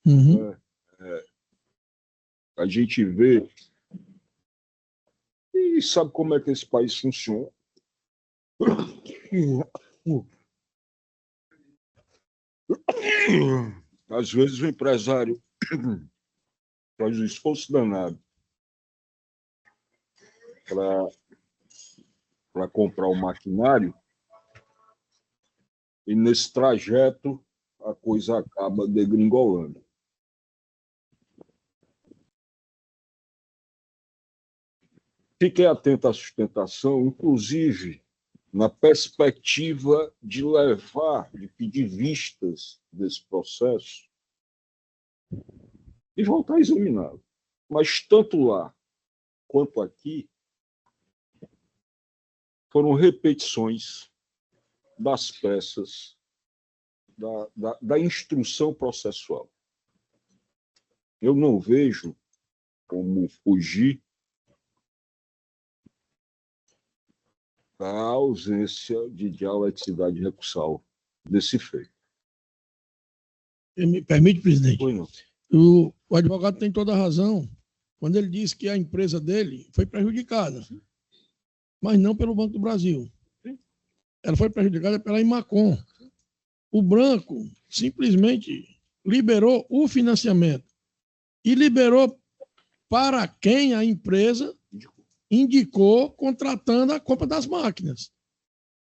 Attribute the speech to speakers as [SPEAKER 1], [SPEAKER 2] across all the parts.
[SPEAKER 1] Uhum.
[SPEAKER 2] A gente vê e sabe como é que esse país funciona. Às vezes o empresário faz um esforço danado para comprar o maquinário e nesse trajeto a coisa acaba degringolando. Fiquei atento à sustentação, inclusive na perspectiva de pedir vistas desse processo e voltar a examiná-lo. Mas tanto lá quanto aqui foram repetições das peças da instrução processual. Eu não vejo como fugir da ausência de dialeticidade recursal desse feito.
[SPEAKER 1] Me permite, presidente?
[SPEAKER 2] Foi não.
[SPEAKER 1] O advogado tem toda a razão quando ele diz que a empresa dele foi prejudicada, mas não pelo Banco do Brasil. Ela foi prejudicada pela Imacom. O Branco simplesmente liberou o financiamento e liberou para quem a empresa indicou, contratando a compra das máquinas,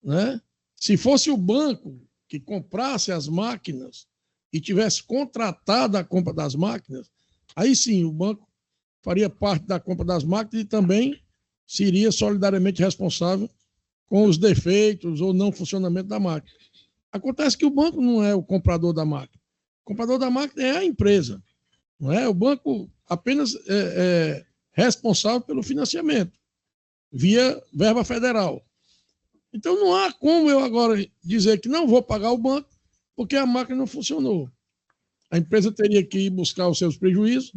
[SPEAKER 1] né? Se fosse o banco que comprasse as máquinas e tivesse contratado a compra das máquinas, aí sim o banco faria parte da compra das máquinas e também seria solidariamente responsável com os defeitos ou não funcionamento da máquina. Acontece que o banco não é o comprador da máquina. O comprador da máquina é a empresa, não é? O banco apenas é responsável pelo financiamento, via verba federal. Então não há como eu agora dizer que não vou pagar o banco porque a máquina não funcionou. A empresa teria que ir buscar os seus prejuízos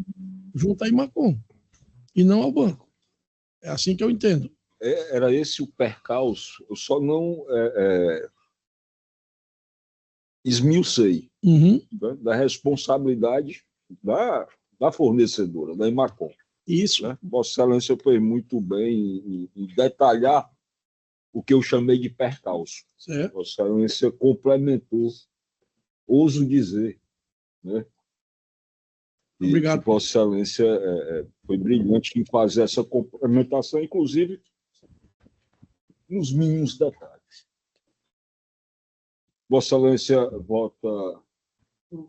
[SPEAKER 1] junto à Imacom e não ao banco. É assim que eu entendo.
[SPEAKER 2] Era esse o percalço. Eu só não esmiucei da responsabilidade da fornecedora, da Imacom.
[SPEAKER 1] Isso.
[SPEAKER 2] Né? Vossa Excelência foi muito bem em detalhar o que eu chamei de percalço.
[SPEAKER 1] Certo.
[SPEAKER 2] Vossa Excelência complementou, ouso dizer, né?
[SPEAKER 1] Obrigado.
[SPEAKER 2] E Vossa Excelência foi brilhante em fazer essa complementação, inclusive nos mínimos detalhes. Vossa Excelência vota...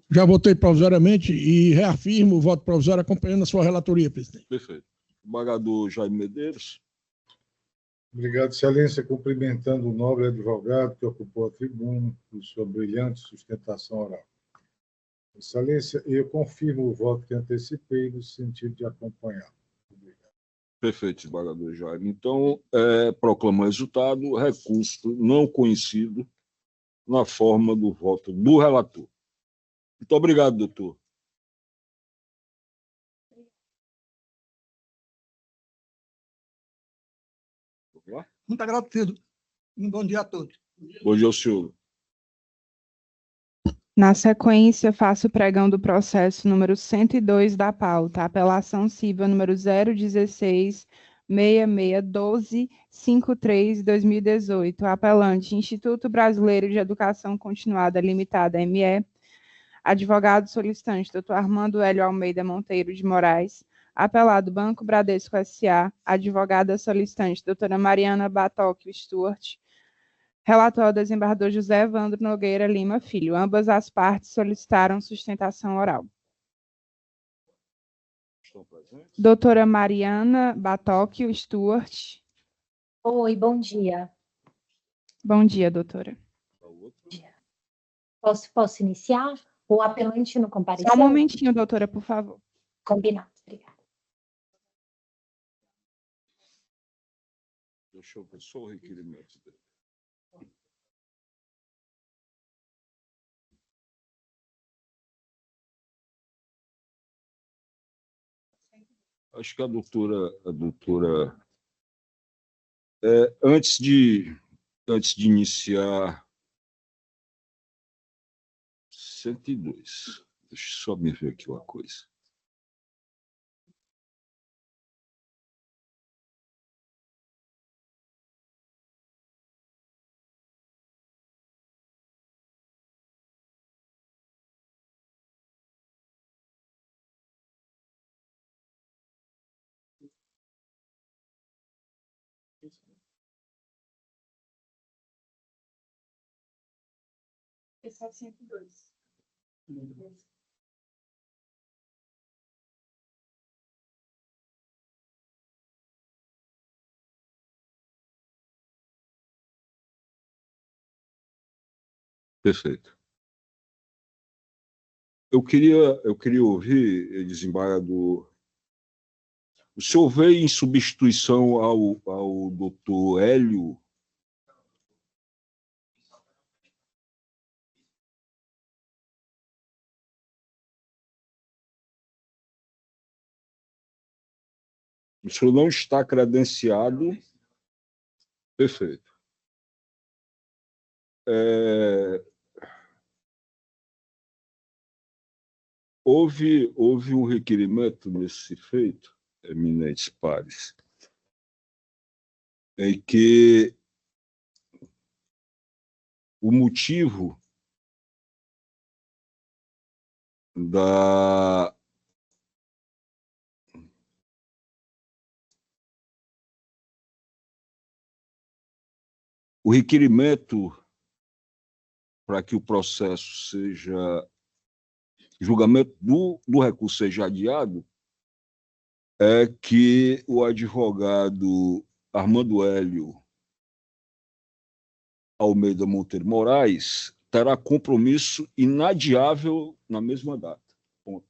[SPEAKER 1] Já votei provisoriamente e reafirmo o voto provisório acompanhando a sua relatoria, presidente.
[SPEAKER 2] Perfeito. Embargador Jaime Medeiros.
[SPEAKER 3] Obrigado, Excelência, cumprimentando o nobre advogado que ocupou a tribuna por sua brilhante sustentação oral. Excelência, eu confirmo o voto que antecipei no sentido de acompanhar. Obrigado.
[SPEAKER 2] Perfeito, embargador Jaime. Então, proclamo o resultado, recurso não conhecido na forma do voto do relator. Muito obrigado, doutor.
[SPEAKER 4] Muito agradecido. Um bom dia a todos.
[SPEAKER 2] Bom dia ao senhor.
[SPEAKER 5] Na sequência, faço o pregão do processo número 102 da pauta, apelação civil número 016661253/2018, apelante Instituto Brasileiro de Educação Continuada Limitada, ME, advogado solicitante Dr. Armando Hélio Almeida Monteiro de Moraes, apelado Banco Bradesco S.A., advogada solicitante doutora Mariana Batocchio Stuart, relator desembargador José Evandro Nogueira Lima Filho. Ambas as partes solicitaram sustentação oral. Doutora Mariana Batocchio Stuart.
[SPEAKER 6] Oi, bom dia.
[SPEAKER 5] Bom dia, doutora.
[SPEAKER 6] Posso iniciar? O apelante não compareceu?
[SPEAKER 5] Só um momentinho, doutora, por favor.
[SPEAKER 6] Combinado, obrigada.
[SPEAKER 2] Deixa eu ver só o requerimento dele. Acho que a doutora antes de iniciar 102, Deixa eu só me ver aqui uma coisa. Perfeito. Eu queria ouvir, desembargador, o senhor veio em substituição ao doutor Hélio? O senhor não está credenciado. Perfeito. Houve um requerimento nesse feito, eminentes pares, em que o motivo o requerimento para que o processo seja julgamento do recurso seja adiado é que o advogado Armando Hélio Almeida Monteiro Moraes terá compromisso inadiável na mesma data. Ponto.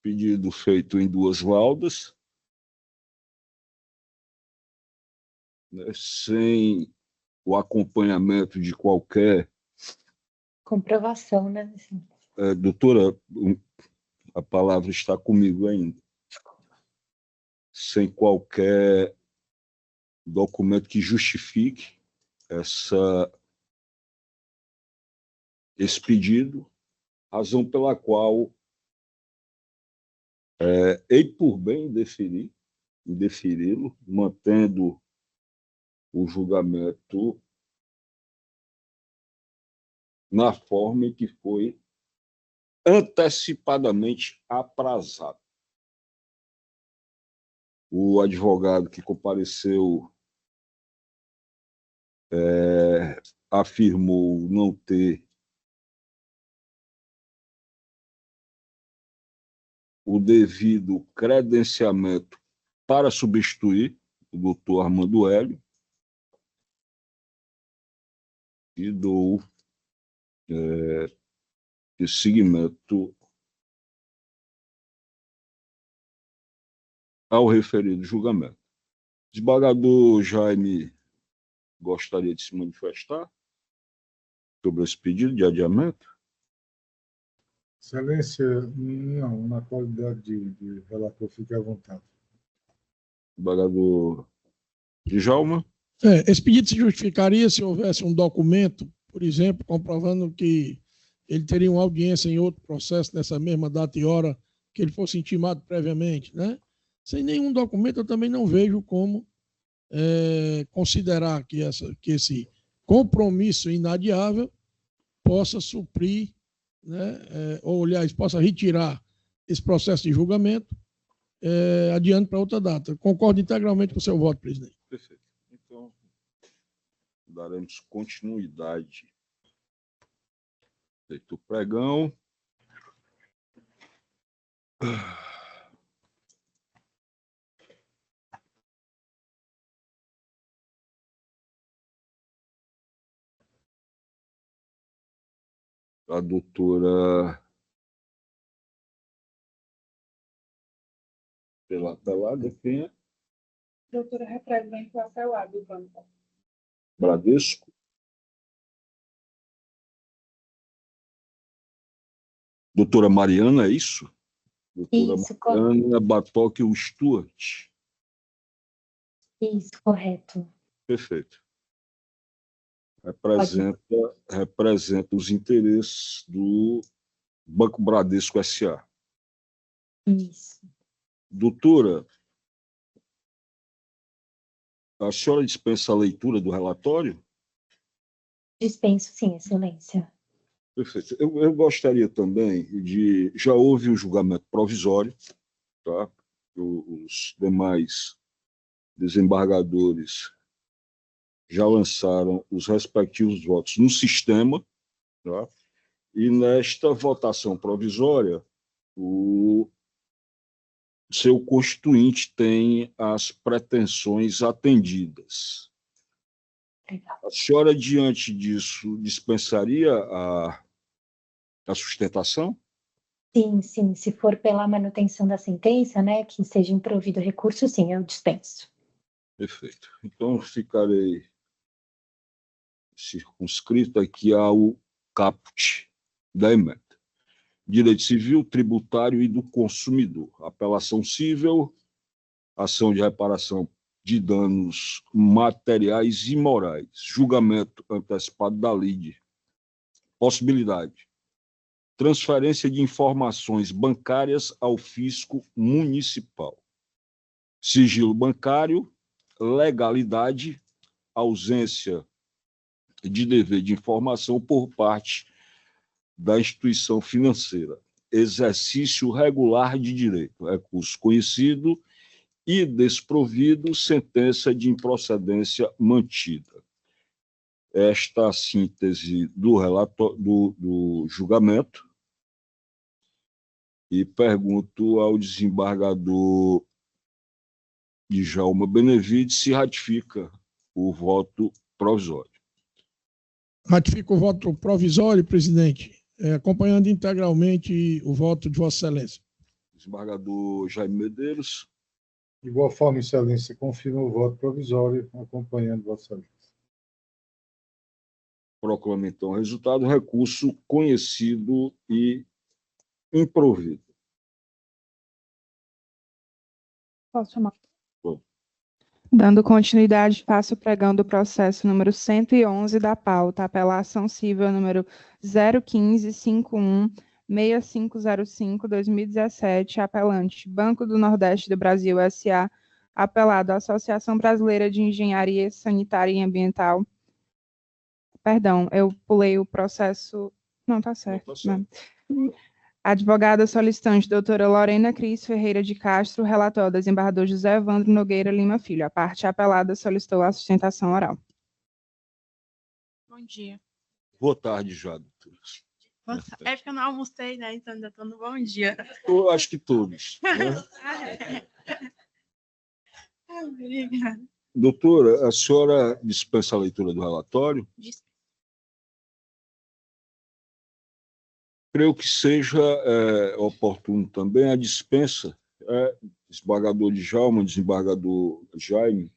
[SPEAKER 2] Pedido feito em 2 laudas, né, sem o acompanhamento de qualquer...
[SPEAKER 6] Comprovação, né?
[SPEAKER 2] Doutora, a palavra está comigo ainda. Sem qualquer documento que justifique esse pedido, razão pela qual hei por bem indeferi-lo, mantendo o julgamento na forma em que foi antecipadamente aprazado. O advogado que compareceu afirmou não ter o devido credenciamento para substituir o doutor Armando Hélio e dou seguimento ao referido julgamento. Desembargador Jaime gostaria de se manifestar sobre esse pedido de adiamento?
[SPEAKER 3] Excelência, não, na qualidade de relator, fique à vontade.
[SPEAKER 2] Desembargador Djalma?
[SPEAKER 1] Esse pedido se justificaria se houvesse um documento, por exemplo, comprovando que ele teria uma audiência em outro processo nessa mesma data e hora que ele fosse intimado previamente, né? Sem nenhum documento, eu também não vejo como considerar que esse compromisso inadiável possa suprir, né, ou, aliás, possa retirar esse processo de julgamento adiante para outra data. Concordo integralmente com o seu voto, presidente.
[SPEAKER 2] Perfeito. Então, daremos continuidade. Feito o pregão. A doutora pela apelada, quem é?
[SPEAKER 5] Doutora representa o apelado do banco.
[SPEAKER 2] Bradesco. Doutora Mariana, é isso? Doutora
[SPEAKER 6] Isso,
[SPEAKER 2] Mariana Batoque Stuart.
[SPEAKER 6] Isso, correto.
[SPEAKER 2] Perfeito. representa os interesses do Banco Bradesco S.A.
[SPEAKER 6] Isso.
[SPEAKER 2] Doutora, a senhora dispensa a leitura do relatório?
[SPEAKER 6] Dispenso, sim, Excelência.
[SPEAKER 2] Perfeito. Eu gostaria também de... Já houve um julgamento provisório, tá? Os demais desembargadores já lançaram os respectivos votos no sistema, tá? E nesta votação provisória, o seu constituinte tem as pretensões atendidas.
[SPEAKER 6] Legal.
[SPEAKER 2] A senhora, diante disso, dispensaria a sustentação?
[SPEAKER 6] Sim, sim. Se for pela manutenção da sentença, né, que seja improvido recurso, sim, eu dispenso.
[SPEAKER 2] Perfeito. Então, ficarei circunscrito aqui ao caput da emenda. Direito civil, tributário e do consumidor. Apelação civil, ação de reparação de danos materiais e morais. Julgamento antecipado da lide. Possibilidade. Transferência de informações bancárias ao fisco municipal. Sigilo bancário, legalidade, ausência de dever de informação por parte da instituição financeira. Exercício regular de direito. Recurso conhecido e desprovido, sentença de improcedência mantida. Esta síntese do relatório do julgamento, e pergunto ao desembargador Djalma Benevides se ratifica o voto provisório.
[SPEAKER 1] Ratifico o voto provisório, presidente, acompanhando integralmente o voto de Vossa Excelência.
[SPEAKER 2] Desembargador Jaime Medeiros.
[SPEAKER 3] De igual forma, Excelência, confirma o voto provisório, acompanhando Vossa Excelência.
[SPEAKER 2] Proclama, então, o resultado. Recurso conhecido e improvido.
[SPEAKER 5] Posso chamar?
[SPEAKER 2] Bom.
[SPEAKER 5] Dando continuidade, faço pregando o processo número 111 da pauta, apelação civil número 015516505-2017, apelante Banco do Nordeste do Brasil S.A., apelado à Associação Brasileira de Engenharia Sanitária e Ambiental. Perdão, eu pulei o processo. Não, tá certo.
[SPEAKER 2] Não, tá certo.
[SPEAKER 5] Advogada solicitante, doutora Lorena Cris Ferreira de Castro, relator, desembargador José Evandro Nogueira Lima Filho. A parte apelada solicitou a sustentação oral.
[SPEAKER 7] Bom dia.
[SPEAKER 2] Boa tarde já, doutora.
[SPEAKER 7] É porque eu não almocei, né? Então ainda estou no bom dia.
[SPEAKER 2] Eu acho que todos. Né?
[SPEAKER 7] Obrigada.
[SPEAKER 2] Doutora, a senhora dispensa a leitura do relatório? Creio que seja oportuno também a dispensa. Desembargador Djalma, desembargador Jaime,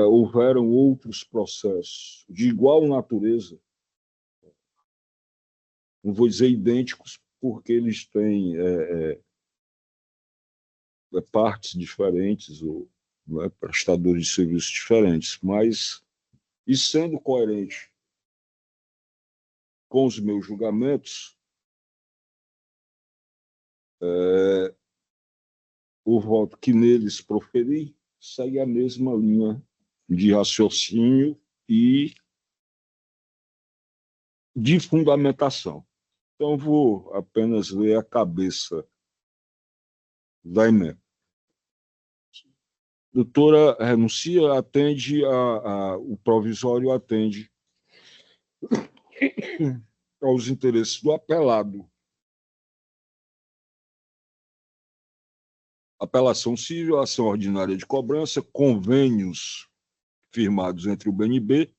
[SPEAKER 2] houveram outros processos de igual natureza, não vou dizer idênticos, porque eles têm partes diferentes, ou prestadores de serviços diferentes, mas, e sendo coerente com os meus julgamentos, o voto que neles proferi segue a mesma linha de raciocínio e de fundamentação. Então, vou apenas ler a cabeça da emenda. Doutora renuncia, atende o provisório atende aos interesses do apelado. Apelação civil, ação ordinária de cobrança, convênios firmados entre o BNB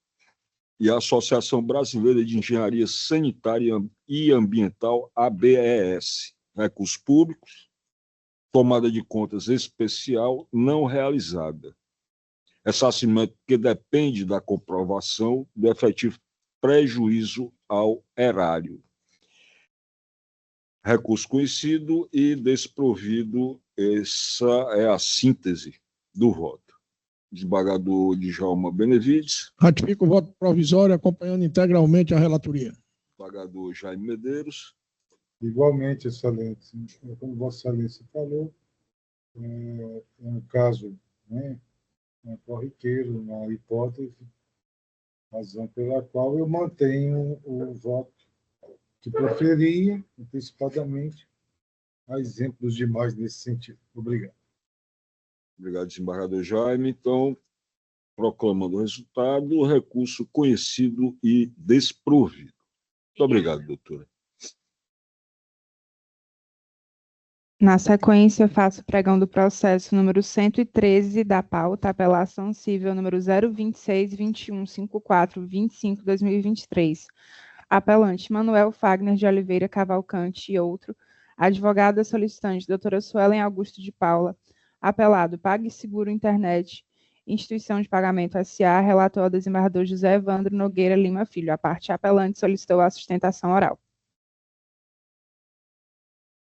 [SPEAKER 2] e a Associação Brasileira de Engenharia Sanitária e Ambiental, ABES. Recursos públicos, tomada de contas especial não realizada. Ressarcimento que depende da comprovação do efetivo prejuízo ao erário. Recurso conhecido e desprovido, essa é a síntese do voto. Desembargador Djalma Benevides.
[SPEAKER 1] Ratifico o voto provisório, acompanhando integralmente a relatoria.
[SPEAKER 2] Desembargador Jaime Medeiros.
[SPEAKER 3] Igualmente, Excelência. Como Vossa Excelência falou, é um caso, né, corriqueiro, uma hipótese, razão pela qual eu mantenho o voto que proferia antecipadamente, a exemplos demais nesse sentido. Obrigado.
[SPEAKER 2] Obrigado, desembargador Jaime. Então, proclamando o resultado, o recurso conhecido e desprovido. Muito obrigado, doutora.
[SPEAKER 5] Na sequência, faço pregão do processo número 113 da pauta, apelação civil número 026-2154-25-2023. Apelante Manuel Fagner de Oliveira Cavalcante e outro. Advogada solicitante doutora Suelen Augusto de Paula. Apelado PagSeguro Internet, Instituição de Pagamento S.A., relator ao desembargador José Evandro Nogueira Lima Filho. A parte apelante solicitou a sustentação oral.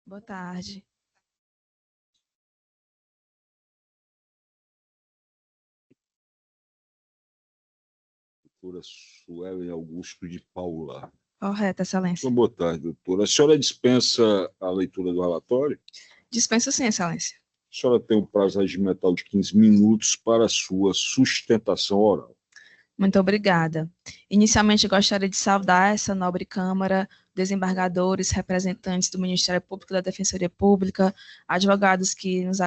[SPEAKER 8] Boa tarde.
[SPEAKER 2] Doutora Suelen Augusto de Paula.
[SPEAKER 8] Correto, Excelência.
[SPEAKER 2] Então, boa tarde, doutora. A senhora dispensa a leitura do relatório?
[SPEAKER 8] Dispenso sim, Excelência.
[SPEAKER 2] A senhora tem um prazo regimental de 15 minutos para a sua sustentação oral.
[SPEAKER 8] Muito obrigada. Inicialmente, gostaria de saudar essa nobre Câmara, desembargadores, representantes do Ministério Público, da Defensoria Pública, advogada que nos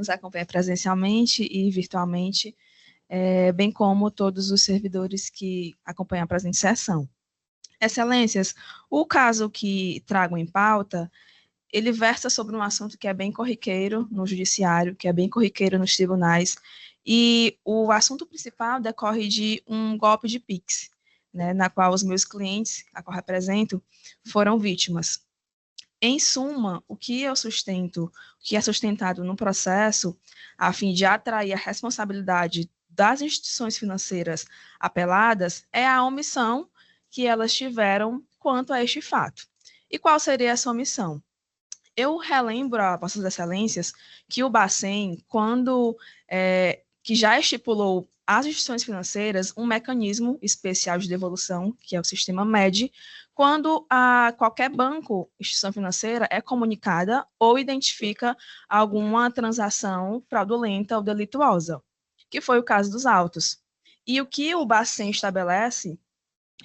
[SPEAKER 8] acompanha presencialmente e virtualmente, bem como todos os servidores que acompanham a presente sessão. Excelências, o caso que trago em pauta, ele versa sobre um assunto que é bem corriqueiro no judiciário, que é bem corriqueiro nos tribunais, e o assunto principal decorre de um golpe de Pix, né, na qual os meus clientes, a qual represento, foram vítimas. Em suma, o que eu sustento, o que é sustentado no processo, a fim de atrair a responsabilidade das instituições financeiras apeladas, é a omissão que elas tiveram quanto a este fato. E qual seria essa omissão? Eu relembro a Vossas Excelências que o Bacen, que já estipulou às instituições financeiras um mecanismo especial de devolução, que é o sistema MED, quando qualquer banco, instituição financeira, é comunicada ou identifica alguma transação fraudulenta ou delituosa, que foi o caso dos autos. E o que o Bacen estabelece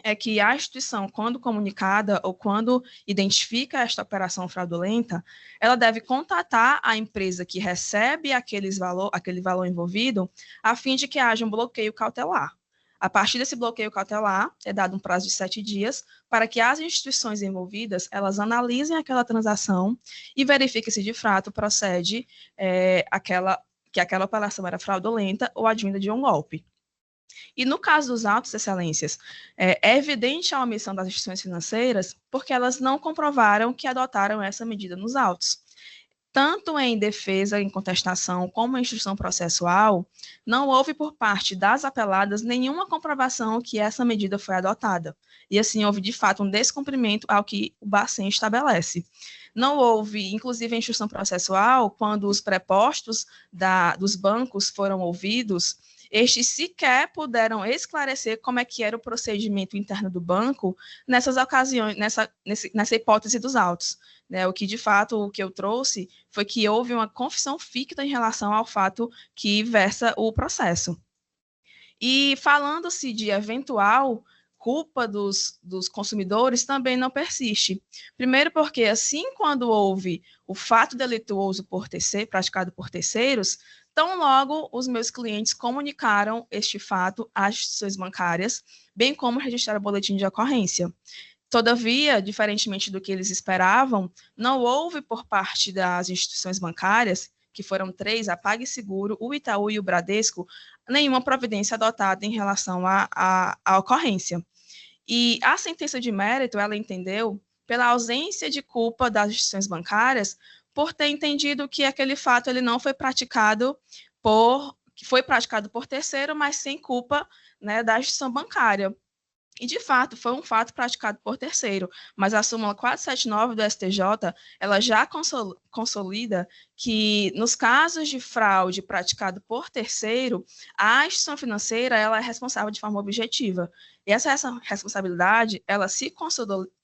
[SPEAKER 8] é que a instituição, quando comunicada ou quando identifica esta operação fraudulenta, ela deve contatar a empresa que recebe aquele valor envolvido, a fim de que haja um bloqueio cautelar. A partir desse bloqueio cautelar, é dado um prazo de 7 dias para que as instituições envolvidas, elas analisem aquela transação e verifiquem se de fato procede que aquela operação era fraudulenta ou advinda de um golpe. E no caso dos autos, excelências, é evidente a omissão das instituições financeiras porque elas não comprovaram que adotaram essa medida nos autos. Tanto em defesa, em contestação, como em instrução processual, não houve por parte das apeladas nenhuma comprovação que essa medida foi adotada. E assim, houve de fato um descumprimento ao que o Bacen estabelece. Não houve, inclusive, em instrução processual, quando os prepostos dos bancos foram ouvidos, estes sequer puderam esclarecer como é que era o procedimento interno do banco nessas ocasiões, nessa hipótese dos autos. Né, o que, de fato, o que eu trouxe foi que houve uma confissão ficta em relação ao fato que versa o processo. E falando-se de eventual culpa dos consumidores, também não persiste. Primeiro porque, assim, quando houve o fato delituoso praticado por terceiros, tão logo os meus clientes comunicaram este fato às instituições bancárias, bem como registraram o boletim de ocorrência. Todavia, diferentemente do que eles esperavam, não houve por parte das instituições bancárias, que foram 3, a PagSeguro, o Itaú e o Bradesco, nenhuma providência adotada em relação à ocorrência. E a sentença de mérito, ela entendeu pela ausência de culpa das instituições bancárias, por ter entendido que aquele fato ele não foi praticado por terceiro, mas sem culpa, né, da instituição bancária. E, de fato, foi um fato praticado por terceiro, mas a súmula 479 do STJ, ela já consolida que, nos casos de fraude praticado por terceiro, a instituição financeira ela é responsável de forma objetiva. E essa responsabilidade, ela se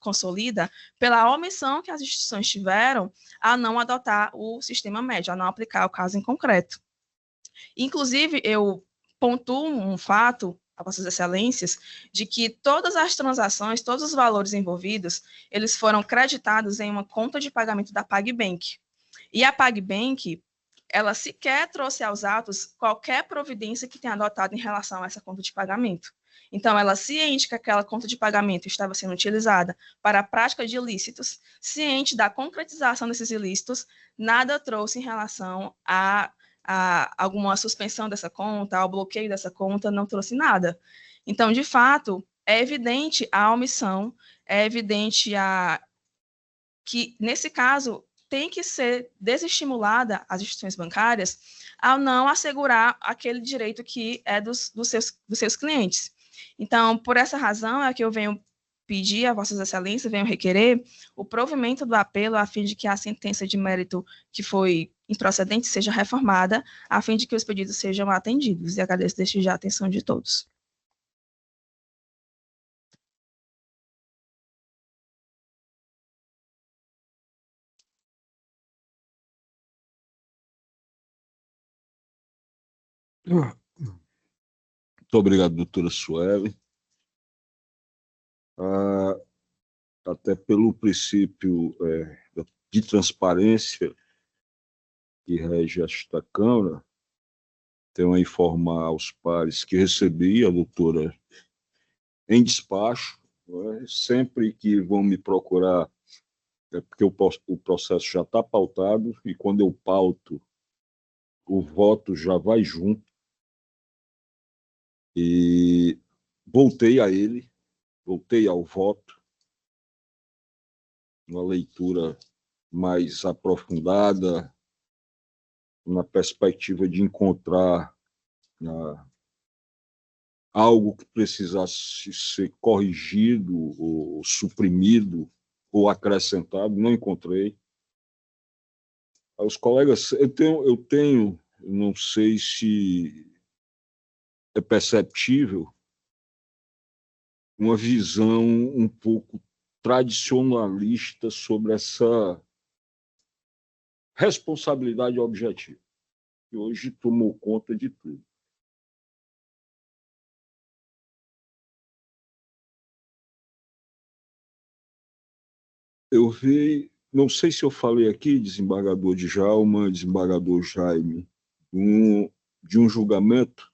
[SPEAKER 8] consolida pela omissão que as instituições tiveram a não adotar o sistema médio, a não aplicar o caso em concreto. Inclusive, eu pontuo um fato a Vossas Excelências, de que todas as transações, todos os valores envolvidos, eles foram creditados em uma conta de pagamento da PagBank. E a PagBank, ela sequer trouxe aos atos qualquer providência que tenha adotado em relação a essa conta de pagamento. Então, ela, ciente que aquela conta de pagamento estava sendo utilizada para a prática de ilícitos, ciente da concretização desses ilícitos, nada trouxe em relação a alguma suspensão dessa conta, ao bloqueio dessa conta, não trouxe nada. Então, de fato, é evidente a omissão, é evidente que, nesse caso, tem que ser desestimulada as instituições bancárias ao não assegurar aquele direito que é dos seus clientes. Então, por essa razão, é que eu venho pedir a Vossas Excelências, venho requerer o provimento do apelo a fim de que a sentença de mérito que foi improcedente seja reformada, a fim de que os pedidos sejam atendidos. E agradeço desde já a atenção de todos.
[SPEAKER 2] Muito obrigado, doutora Sueli. Até pelo princípio de transparência que rege esta Câmara, tenho a informar aos pares que recebi a doutora em despacho, sempre que vão me procurar, porque o processo já está pautado, e quando eu pauto, o voto já vai junto, e voltei ao voto, uma leitura mais aprofundada, na perspectiva de encontrar algo que precisasse ser corrigido, ou suprimido, ou acrescentado, não encontrei. Os colegas, eu tenho, não sei se é perceptível, uma visão um pouco tradicionalista sobre essa responsabilidade objetiva, que hoje tomou conta de tudo. Eu vi, não sei se eu falei aqui, desembargador Djalma, desembargador Jaime, de um julgamento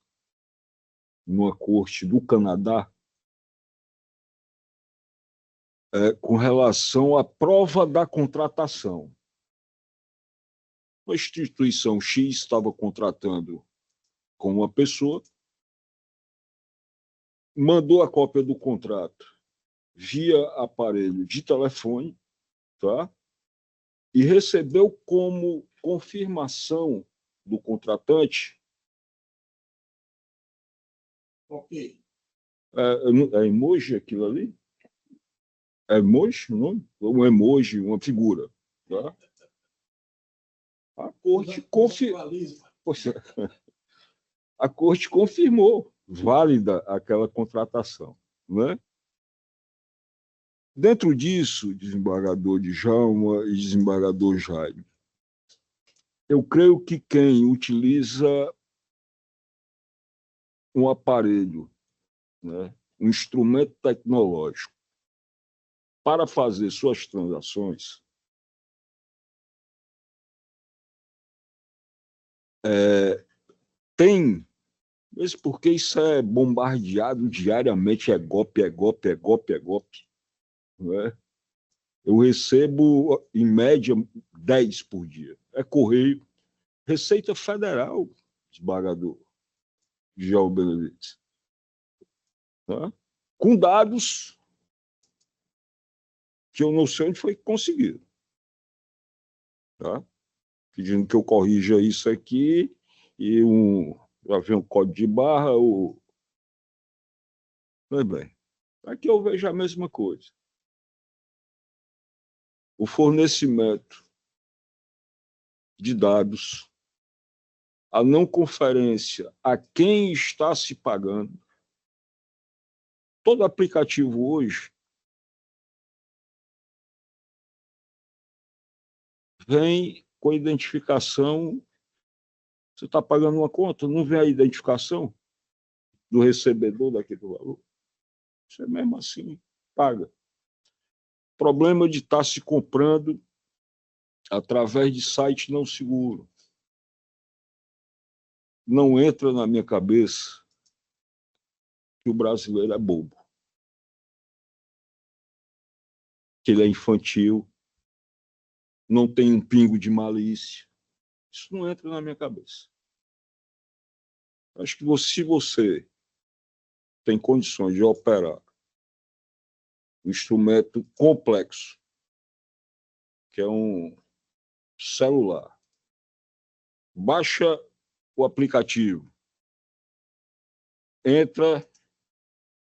[SPEAKER 2] numa corte do Canadá, com relação à prova da contratação. A instituição X estava contratando com uma pessoa, mandou a cópia do contrato via aparelho de telefone, tá? E recebeu como confirmação do contratante.
[SPEAKER 1] Ok.
[SPEAKER 2] É emoji aquilo ali? É emoji o nome? Um emoji, uma figura. Tá? A corte confirmou válida aquela contratação. Né? Dentro disso, desembargador Djalma e desembargador Jaime, eu creio que quem utiliza um aparelho, né, um instrumento tecnológico, para fazer suas transações, tem, mesmo porque isso é bombardeado diariamente, é golpe, é golpe, é golpe, é golpe. Né? Eu recebo, em média, 10 por dia. É correio. Receita Federal, desembargador Djalma Benevides. Tá? Com dados que eu não sei onde foi conseguido. Tá? Pedindo que eu corrija isso aqui, e já vem um código de barra. Mas bem, Aqui eu vejo a mesma coisa. O fornecimento de dados, a não conferência a quem está se pagando. Todo aplicativo hoje vem com a identificação. Você está pagando uma conta, não vem a identificação do recebedor daquele valor. Você mesmo assim paga. Problema de estar se comprando através de site não seguro. Não entra na minha cabeça que o brasileiro é bobo, que ele é infantil, não tem um pingo de malícia. Isso não entra na minha cabeça. Acho que se você tem condições de operar um instrumento complexo, que é um celular, baixa o aplicativo, entra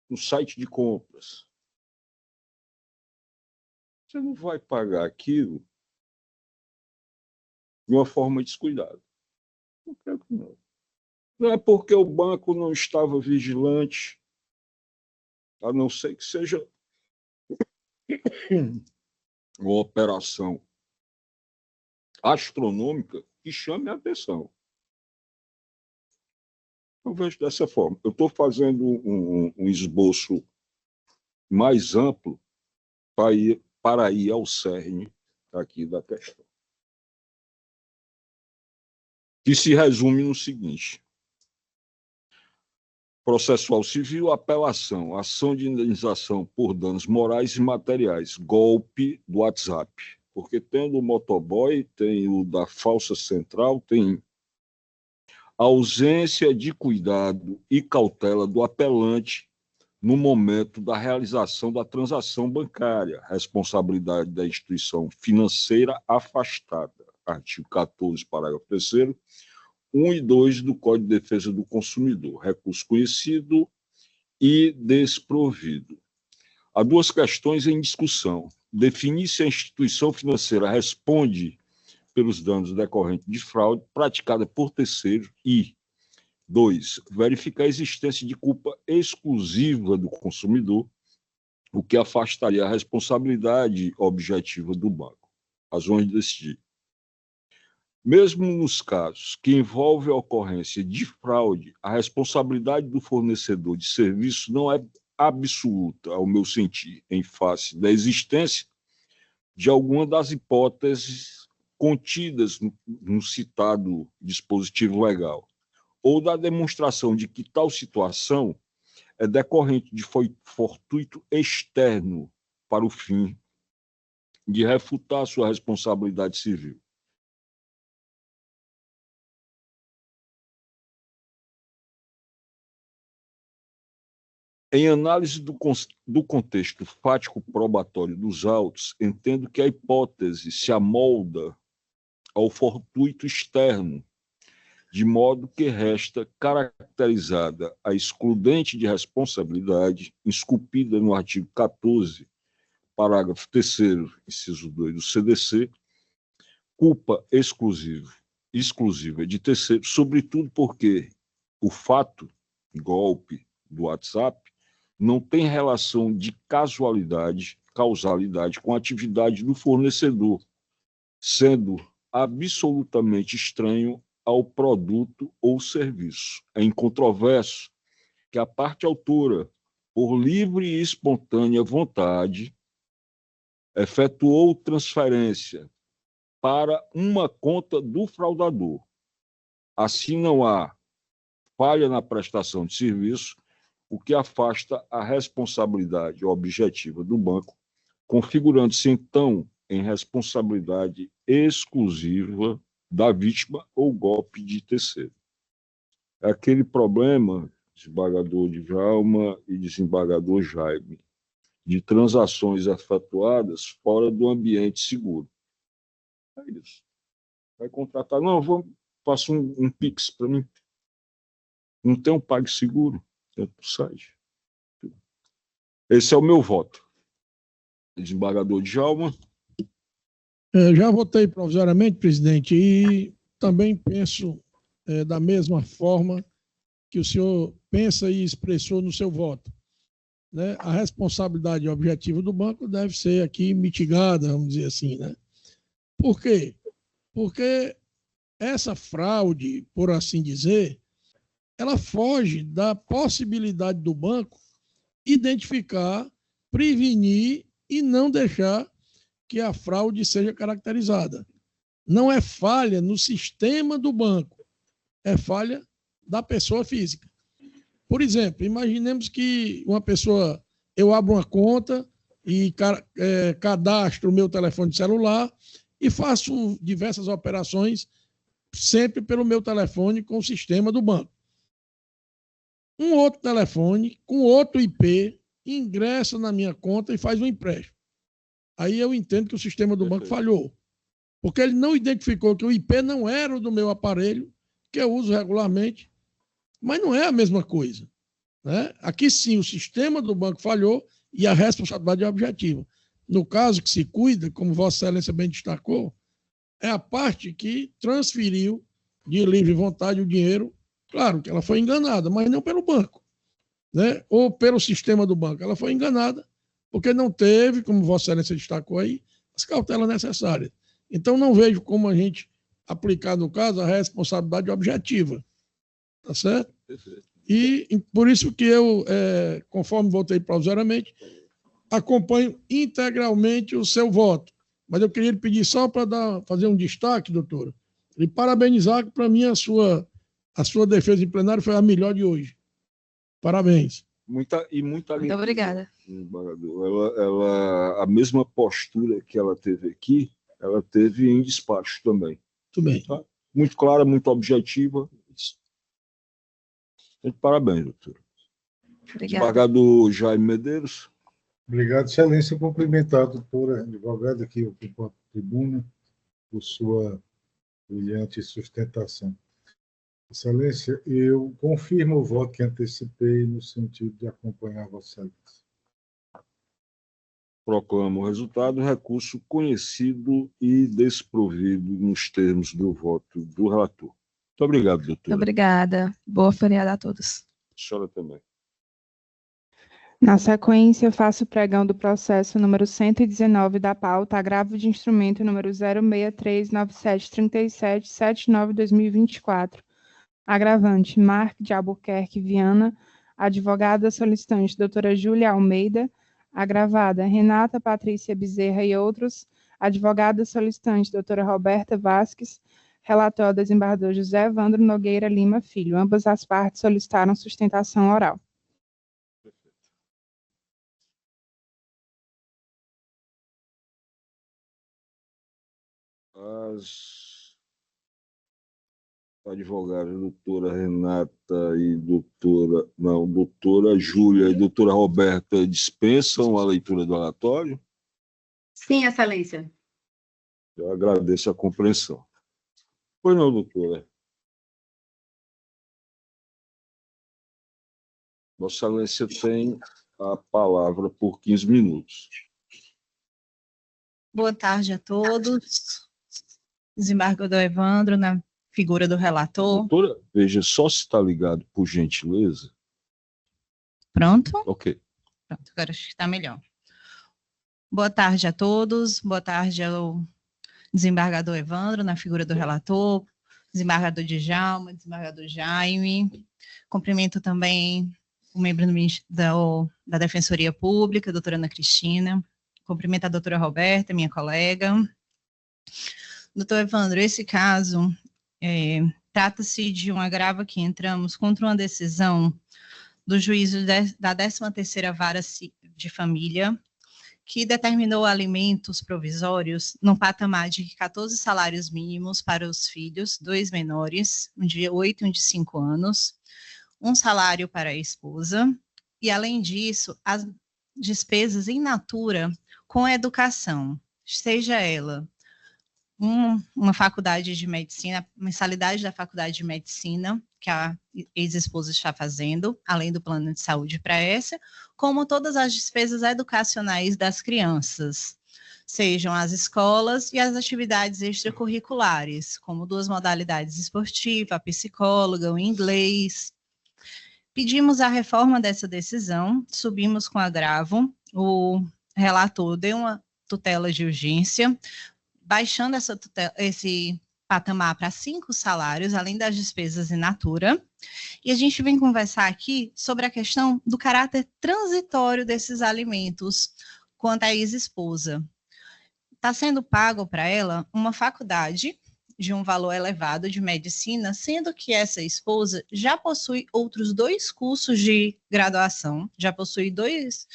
[SPEAKER 2] no site de compras. Você não vai pagar aquilo de uma forma descuidada. Não creio que não. Não é porque o banco não estava vigilante, a não ser que seja uma operação astronômica que chame a atenção. Eu vejo dessa forma. Eu estou fazendo um esboço mais amplo para ir ao cerne aqui da questão, que se resume no seguinte: processual civil, apelação, ação de indenização por danos morais e materiais, golpe do WhatsApp. Porque tem o motoboy, tem o da falsa central, tem ausência de cuidado e cautela do apelante no momento da realização da transação bancária, responsabilidade da instituição financeira afastada. Artigo 14, parágrafo 3º, 1 e 2 do Código de Defesa do Consumidor, recurso conhecido e desprovido. Há duas questões em discussão: definir se a instituição financeira responde pelos danos decorrentes de fraude praticada por terceiro e, 2, verificar a existência de culpa exclusiva do consumidor, o que afastaria a responsabilidade objetiva do banco. Razões de decidir. Mesmo nos casos que envolvem a ocorrência de fraude, a responsabilidade do fornecedor de serviço não é absoluta, ao meu sentir, em face da existência de alguma das hipóteses contidas no citado dispositivo legal, ou da demonstração de que tal situação é decorrente de fortuito externo para o fim de refutar sua responsabilidade civil. Em análise do contexto fático probatório dos autos, entendo que a hipótese se amolda ao fortuito externo, de modo que resta caracterizada a excludente de responsabilidade, esculpida no artigo 14, parágrafo 3º, inciso 2 do CDC, culpa exclusiva de terceiro, sobretudo porque o fato, golpe do WhatsApp, não tem relação de causalidade com a atividade do fornecedor, sendo absolutamente estranho ao produto ou serviço. É incontroverso que a parte autora, por livre e espontânea vontade, efetuou transferência para uma conta do fraudador. Assim, não há falha na prestação de serviço, o que afasta a responsabilidade objetiva do banco, configurando-se, então, em responsabilidade exclusiva da vítima ou golpe de terceiro. É aquele problema, desembargador Djalma e desembargador Jaime, de transações efetuadas fora do ambiente seguro. É isso. Vai contratar, não, faça um Pix para mim. Não tem um PagSeguro dentro do site. Esse é o meu voto. Desembargador Djalma.
[SPEAKER 1] Já votei provisoriamente, presidente, e também penso da mesma forma que o senhor pensa e expressou no seu voto. Né? A responsabilidade objetiva do banco deve ser aqui mitigada, vamos dizer assim. Né? Por quê? Porque essa fraude, por assim dizer, ela foge da possibilidade do banco identificar, prevenir e não deixar que a fraude seja caracterizada. Não é falha no sistema do banco, é falha da pessoa física. Por exemplo, imaginemos que uma pessoa, eu abro uma conta e cadastro o meu telefone celular e faço diversas operações sempre pelo meu telefone com o sistema do banco. Um outro telefone com outro IP ingressa na minha conta e faz um empréstimo. Aí eu entendo que o sistema do banco falhou, porque ele não identificou que o IP não era o do meu aparelho, que eu uso regularmente, mas não é a mesma coisa. Né? Aqui sim, o sistema do banco falhou e a responsabilidade é objetiva. No caso que se cuida, como Vossa Excelência bem destacou, é a parte que transferiu de livre vontade o dinheiro. Claro que ela foi enganada, mas não pelo banco, né? Ou pelo sistema do banco. Ela foi enganada porque não teve, como Vossa Excelência destacou aí, as cautelas necessárias. Então, não vejo como a gente aplicar, no caso, a responsabilidade objetiva. Tá certo? E por isso que eu, conforme votei provisoriamente, acompanho integralmente o seu voto. Mas eu queria lhe pedir só para fazer um destaque, doutora, e parabenizar que, para mim, a sua defesa em plenário foi a melhor de hoje. Parabéns.
[SPEAKER 2] Muito
[SPEAKER 8] obrigada.
[SPEAKER 2] A mesma postura que ela teve aqui, ela teve em despacho também.
[SPEAKER 1] Muito bem.
[SPEAKER 2] Tá? Muito clara, muito objetiva. Parabéns, doutor. Desembargador Jaime Medeiros.
[SPEAKER 3] Obrigado, Excelência. Cumprimentar a doutora advogada que ocupou a tribuna por sua brilhante sustentação. Excelência, eu confirmo o voto que antecipei no sentido de acompanhar Vossa Excelência.
[SPEAKER 2] Proclamo o resultado, recurso conhecido e desprovido nos termos do voto do relator. Muito obrigado, doutora.
[SPEAKER 8] Obrigada. Boa feriado a todos.
[SPEAKER 2] A senhora também.
[SPEAKER 5] Na sequência, faço pregão do processo número 119 da pauta, agravo de instrumento número 063973779/2024. Agravante, Mark de Albuquerque Viana, advogada solicitante, doutora Júlia Almeida. Agravada, Renata Patrícia Bezerra e outros, advogada solicitante, doutora Roberta Vasques. Relator, desembargador José Evandro Nogueira Lima Filho. Ambas as partes solicitaram sustentação oral.
[SPEAKER 2] As advogadas, doutora Renata e doutora Júlia e doutora Roberta dispensam a leitura do relatório?
[SPEAKER 9] Sim, Excelência.
[SPEAKER 2] Eu agradeço a compreensão. Pois não, doutora. Vossa Excelência tem a palavra por 15 minutos.
[SPEAKER 10] Boa tarde a todos. Desembargador Evandro, na figura do relator.
[SPEAKER 2] Doutora, veja só se está ligado, por gentileza.
[SPEAKER 10] Pronto?
[SPEAKER 2] Ok.
[SPEAKER 10] Pronto, agora acho que está melhor. Boa tarde a todos. Boa tarde ao desembargador Evandro, na figura do relator, desembargador Djalma, desembargador Jaime. Cumprimento também o membro da Defensoria Pública, a doutora Ana Cristina. Cumprimento a doutora Roberta, minha colega. Doutor Evandro, esse caso trata-se de um agravo que entramos contra uma decisão do juízo da 13ª Vara de Família, que determinou alimentos provisórios no patamar de 14 salários mínimos para os filhos, 2 menores, um de 8 e um de 5 anos, um salário para a esposa, e, além disso, as despesas in natura com a educação, seja ela uma faculdade de medicina, mensalidade da faculdade de medicina, que a ex-esposa está fazendo, além do plano de saúde para essa, como todas as despesas educacionais das crianças, sejam as escolas e as atividades extracurriculares, como 2 modalidades esportivas, a psicóloga, o inglês. Pedimos a reforma dessa decisão, subimos com agravo, o relator deu uma tutela de urgência, baixando esse patamar para 5 salários, além das despesas in natura. E a gente vem conversar aqui sobre a questão do caráter transitório desses alimentos quanto à ex-esposa. Está sendo pago para ela uma faculdade de um valor elevado de medicina, sendo que essa esposa já possui outros 2 cursos de graduação, já possui 2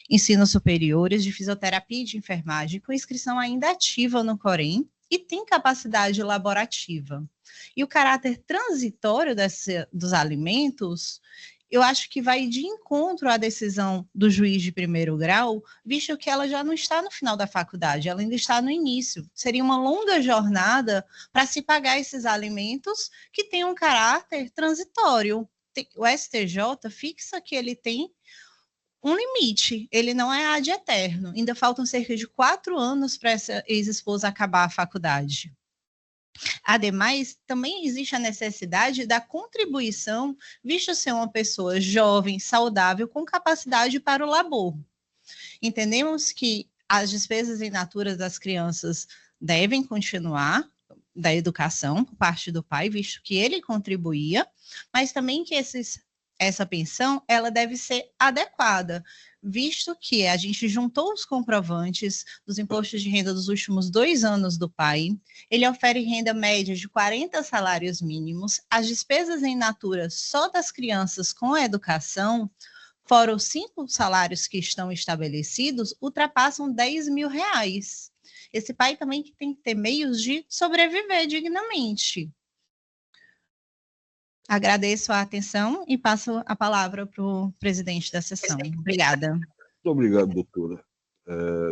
[SPEAKER 10] ensinos superiores de fisioterapia e de enfermagem, com inscrição ainda ativa no Corém, e tem capacidade laborativa. E o caráter transitório dos alimentos, eu acho que vai de encontro à decisão do juiz de primeiro grau, visto que ela já não está no final da faculdade, ela ainda está no início. Seria uma longa jornada para se pagar esses alimentos que têm um caráter transitório. O STJ fixa que ele tem um limite, ele não é ad eterno. Ainda faltam cerca de 4 anos para essa ex-esposa acabar a faculdade. Ademais, também existe a necessidade da contribuição, visto ser uma pessoa jovem, saudável, com capacidade para o labor. Entendemos que as despesas in natura das crianças devem continuar, da educação, por parte do pai, visto que ele contribuía, mas também que essa pensão ela deve ser adequada, visto que a gente juntou os comprovantes dos impostos de renda dos últimos 2 anos do pai, ele ofere renda média de 40 salários mínimos, as despesas in natura só das crianças com a educação, fora os 5 salários que estão estabelecidos, ultrapassam R$10.000. Esse pai também tem que ter meios de sobreviver dignamente. Agradeço a atenção e passo a palavra para o presidente da sessão. Obrigada.
[SPEAKER 2] Muito obrigado, doutora.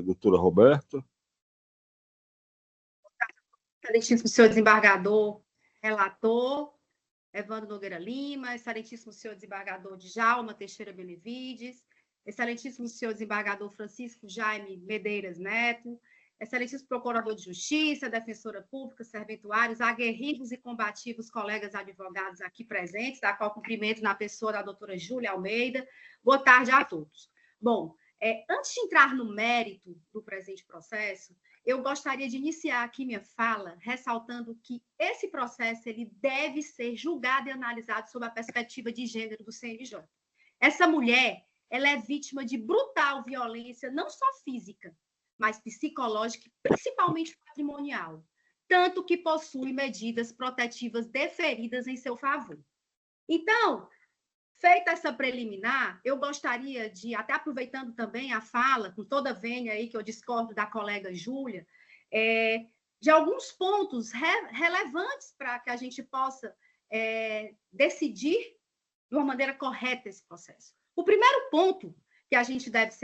[SPEAKER 2] Doutora Roberta.
[SPEAKER 9] Excelentíssimo senhor desembargador, relator, Evandro Nogueira Lima, excelentíssimo senhor desembargador Djalma Teixeira Benevides, excelentíssimo senhor desembargador Francisco Jaime Medeiros Neto, excelentíssimo procurador de justiça, defensora pública, serventuários, aguerridos e combativos colegas advogados aqui presentes, da qual cumprimento na pessoa da doutora Júlia Almeida. Boa tarde a todos. Bom, antes de entrar no mérito do presente processo, eu gostaria de iniciar aqui minha fala ressaltando que esse processo ele deve ser julgado e analisado sob a perspectiva de gênero do CNJ. Essa mulher ela é vítima de brutal violência, não só física, mas psicológica e principalmente patrimonial, tanto que possui medidas protetivas deferidas em seu favor. Então, feita essa preliminar, eu gostaria de, até aproveitando também a fala, com toda a vênia aí que eu discordo da colega Júlia, de alguns pontos relevantes para que a gente possa decidir de uma maneira correta esse processo. O primeiro ponto que a gente deve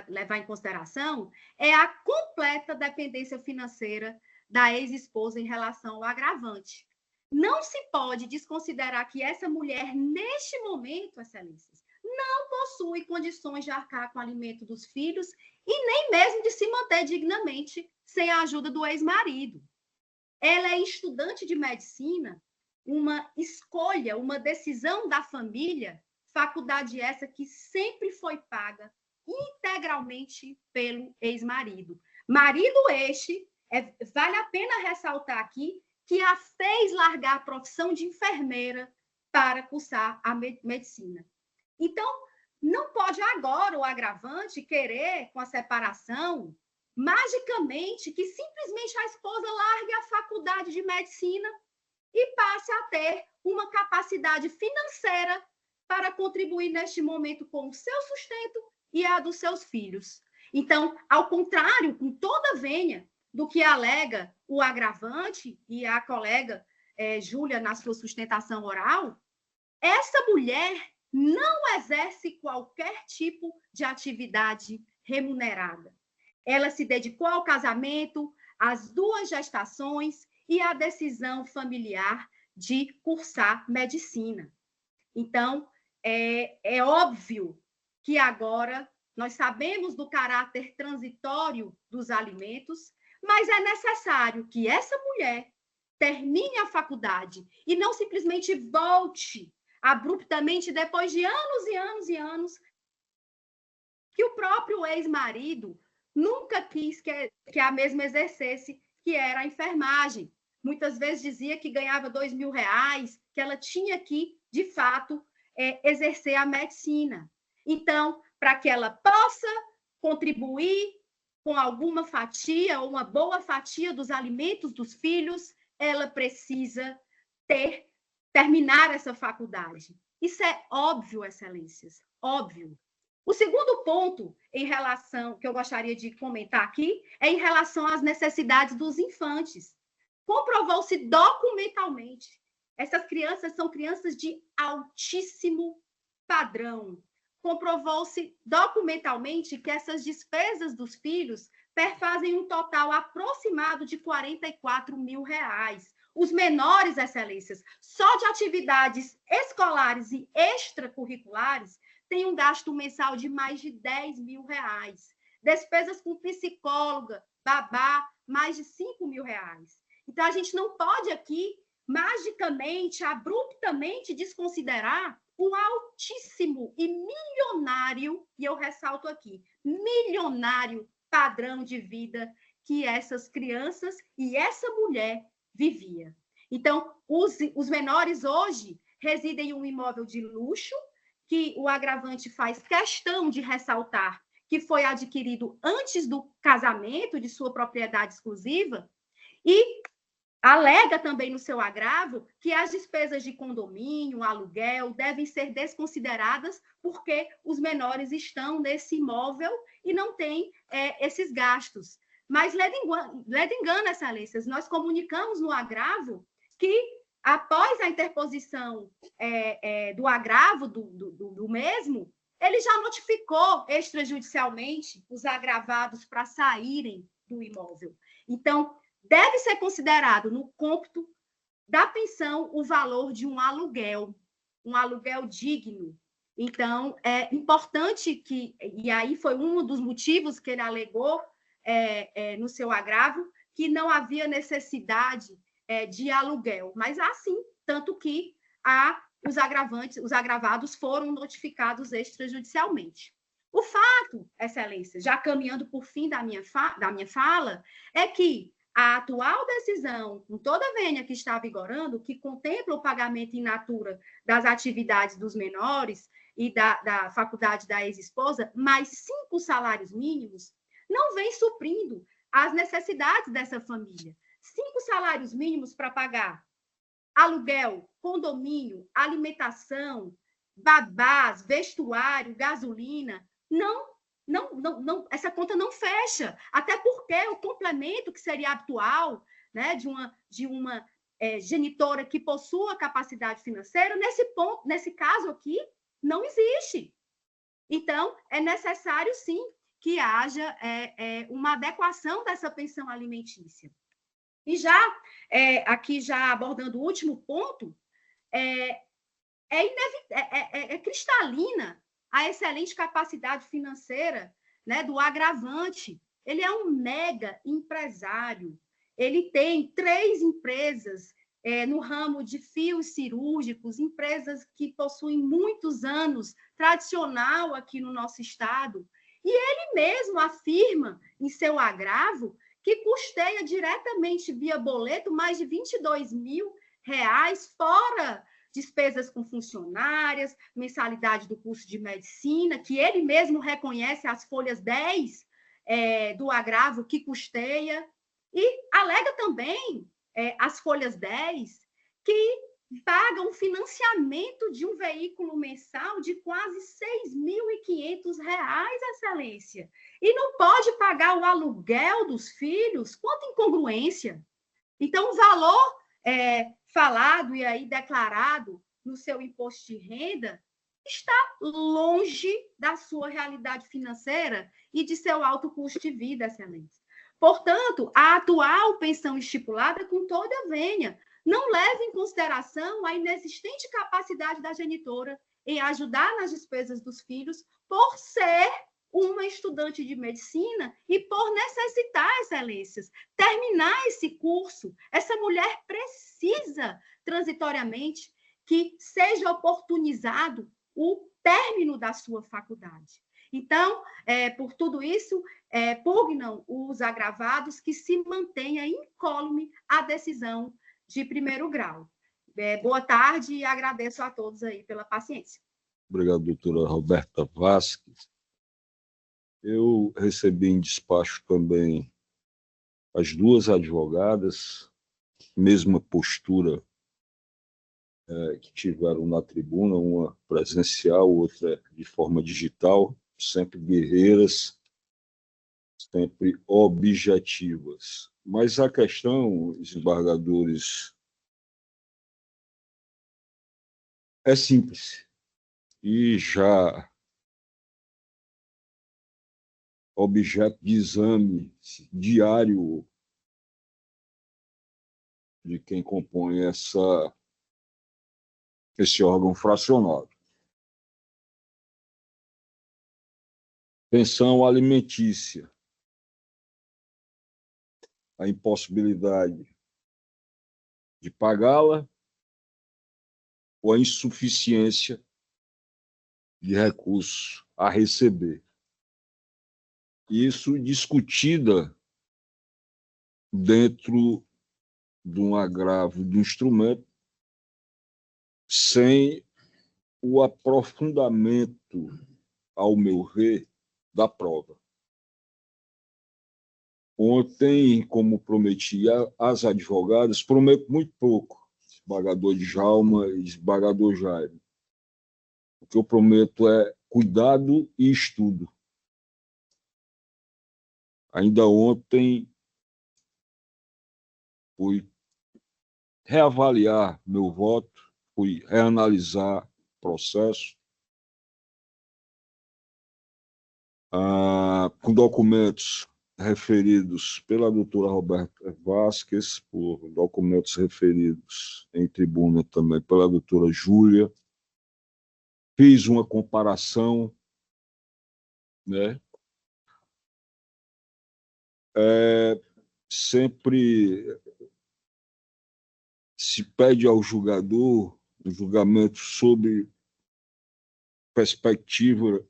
[SPEAKER 9] levar em consideração é a completa dependência financeira da ex-esposa em relação ao agravante. Não se pode desconsiderar que essa mulher, neste momento, excelências, não possui condições de arcar com o alimento dos filhos e nem mesmo de se manter dignamente sem a ajuda do ex-marido. Ela é estudante de medicina, uma escolha, uma decisão da família, faculdade essa que sempre foi paga integralmente pelo ex-marido. Marido este, vale a pena ressaltar aqui, que a fez largar a profissão de enfermeira para cursar a medicina. Então, não pode agora o agravante querer, com a separação, magicamente, que simplesmente a esposa largue a faculdade de medicina e passe a ter uma capacidade financeira para contribuir neste momento com o seu sustento e a dos seus filhos. Então, ao contrário, com toda a vênia do que alega o agravante e a colega Júlia na sua sustentação oral, essa mulher não exerce qualquer tipo de atividade remunerada. Ela se dedicou ao casamento, as 2 gestações e a decisão familiar de cursar medicina. Então, é óbvio que agora nós sabemos do caráter transitório dos alimentos, mas é necessário que essa mulher termine a faculdade e não simplesmente volte abruptamente depois de anos e anos e anos, que o próprio ex-marido nunca quis que a mesma exercesse, que era a enfermagem. Muitas vezes dizia que ganhava R$2.000, que ela tinha que, de fato, exercer a medicina. Então, para que ela possa contribuir com alguma fatia ou uma boa fatia dos alimentos dos filhos, ela precisa terminar essa faculdade. Isso é óbvio, excelências, óbvio. O segundo ponto em relação que eu gostaria de comentar aqui é em relação às necessidades dos infantes. Comprovou-se documentalmente, essas crianças são crianças de altíssimo padrão. Comprovou-se documentalmente que essas despesas dos filhos perfazem um total aproximado de R$44.000. Os menores, excelências, só de atividades escolares e extracurriculares, têm um gasto mensal de mais de R$10.000. Despesas com psicóloga, babá, mais de R$5.000. Então, a gente não pode aqui, magicamente, abruptamente, desconsiderar o altíssimo e milionário, e eu ressalto aqui, milionário padrão de vida que essas crianças e essa mulher vivia. Então, os menores hoje residem em um imóvel de luxo, que o agravante faz questão de ressaltar que foi adquirido antes do casamento, de sua propriedade exclusiva, e alega também no seu agravo que as despesas de condomínio, aluguel, devem ser desconsideradas porque os menores estão nesse imóvel e não têm esses gastos. Mas, leda engano, excelências, nós comunicamos no agravo que, após a interposição do agravo do mesmo, ele já notificou extrajudicialmente os agravados para saírem do imóvel. Então, deve ser considerado no cômputo da pensão o valor de um aluguel digno. Então, é importante que, e aí foi um dos motivos que ele alegou no seu agravo, que não havia necessidade de aluguel, mas há sim, tanto que os agravados foram notificados extrajudicialmente. O fato, excelência, já caminhando por fim da minha fala, é que a atual decisão, com toda a vênia que está vigorando, que contempla o pagamento in natura das atividades dos menores e da faculdade da ex-esposa, mais 5 salários mínimos, não vem suprindo as necessidades dessa família. 5 salários mínimos para pagar aluguel, condomínio, alimentação, babás, vestuário, gasolina, essa conta não fecha, até porque o complemento que seria habitual, né, de uma genitora que possua capacidade financeira, nesse caso aqui, não existe. Então, é necessário, sim, que haja uma adequação dessa pensão alimentícia. E aqui já abordando o último ponto, é cristalina a excelente capacidade financeira, né, do agravante. Ele é um mega empresário. Ele tem 3 empresas no ramo de fios cirúrgicos, empresas que possuem muitos anos, tradicional aqui no nosso estado. E ele mesmo afirma em seu agravo que custeia diretamente via boleto mais de R$22.000, fora despesas com funcionárias, mensalidade do curso de medicina, que ele mesmo reconhece as folhas 10 do agravo que custeia, e alega também as folhas 10 que pagam o financiamento de um veículo mensal de quase R$6.500, excelência. E não pode pagar o aluguel dos filhos? Quanta incongruência! Então, o valor falado e aí declarado no seu imposto de renda está longe da sua realidade financeira e de seu alto custo de vida, excelência. Portanto, a atual pensão estipulada com toda a venha não leva em consideração a inexistente capacidade da genitora em ajudar nas despesas dos filhos por ser uma estudante de medicina e por necessitar, excelências, terminar esse curso. Essa mulher precisa, transitoriamente, que seja oportunizado o término da sua faculdade. Então, por tudo isso, pugnam os agravados que se mantenha incólume a decisão de primeiro grau. Boa tarde e agradeço a todos aí pela paciência.
[SPEAKER 2] Obrigado, doutora Roberta Vasques. Eu recebi em despacho também as duas advogadas, mesma postura que tiveram na tribuna, uma presencial, outra de forma digital, sempre guerreiras, sempre objetivas. Mas a questão, desembargadores, é simples e já objeto de exame diário de quem compõe esse órgão fracionado. Pensão alimentícia, a impossibilidade de pagá-la ou a insuficiência de recursos a receber. Isso discutida dentro de um agravo de instrumento sem o aprofundamento, ao meu ver, da prova. Ontem, como prometi às advogadas, prometo muito pouco, desembargador Djalma e desembargador Jaime. O que eu prometo é cuidado e estudo. Ainda ontem fui reavaliar meu voto, fui reanalisar o processo, com documentos referidos pela doutora Roberta Vasques, por documentos referidos em tribuna também pela doutora Júlia. Fiz uma comparação, né? Sempre se pede ao julgador um julgamento sobre perspectiva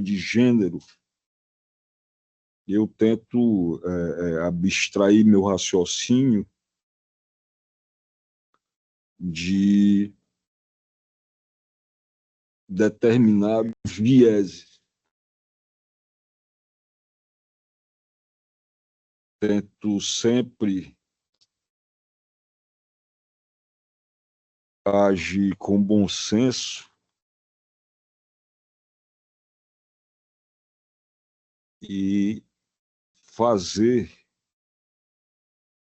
[SPEAKER 2] de gênero. Eu tento abstrair meu raciocínio de determinados vieses. Tento sempre agir com bom senso e fazer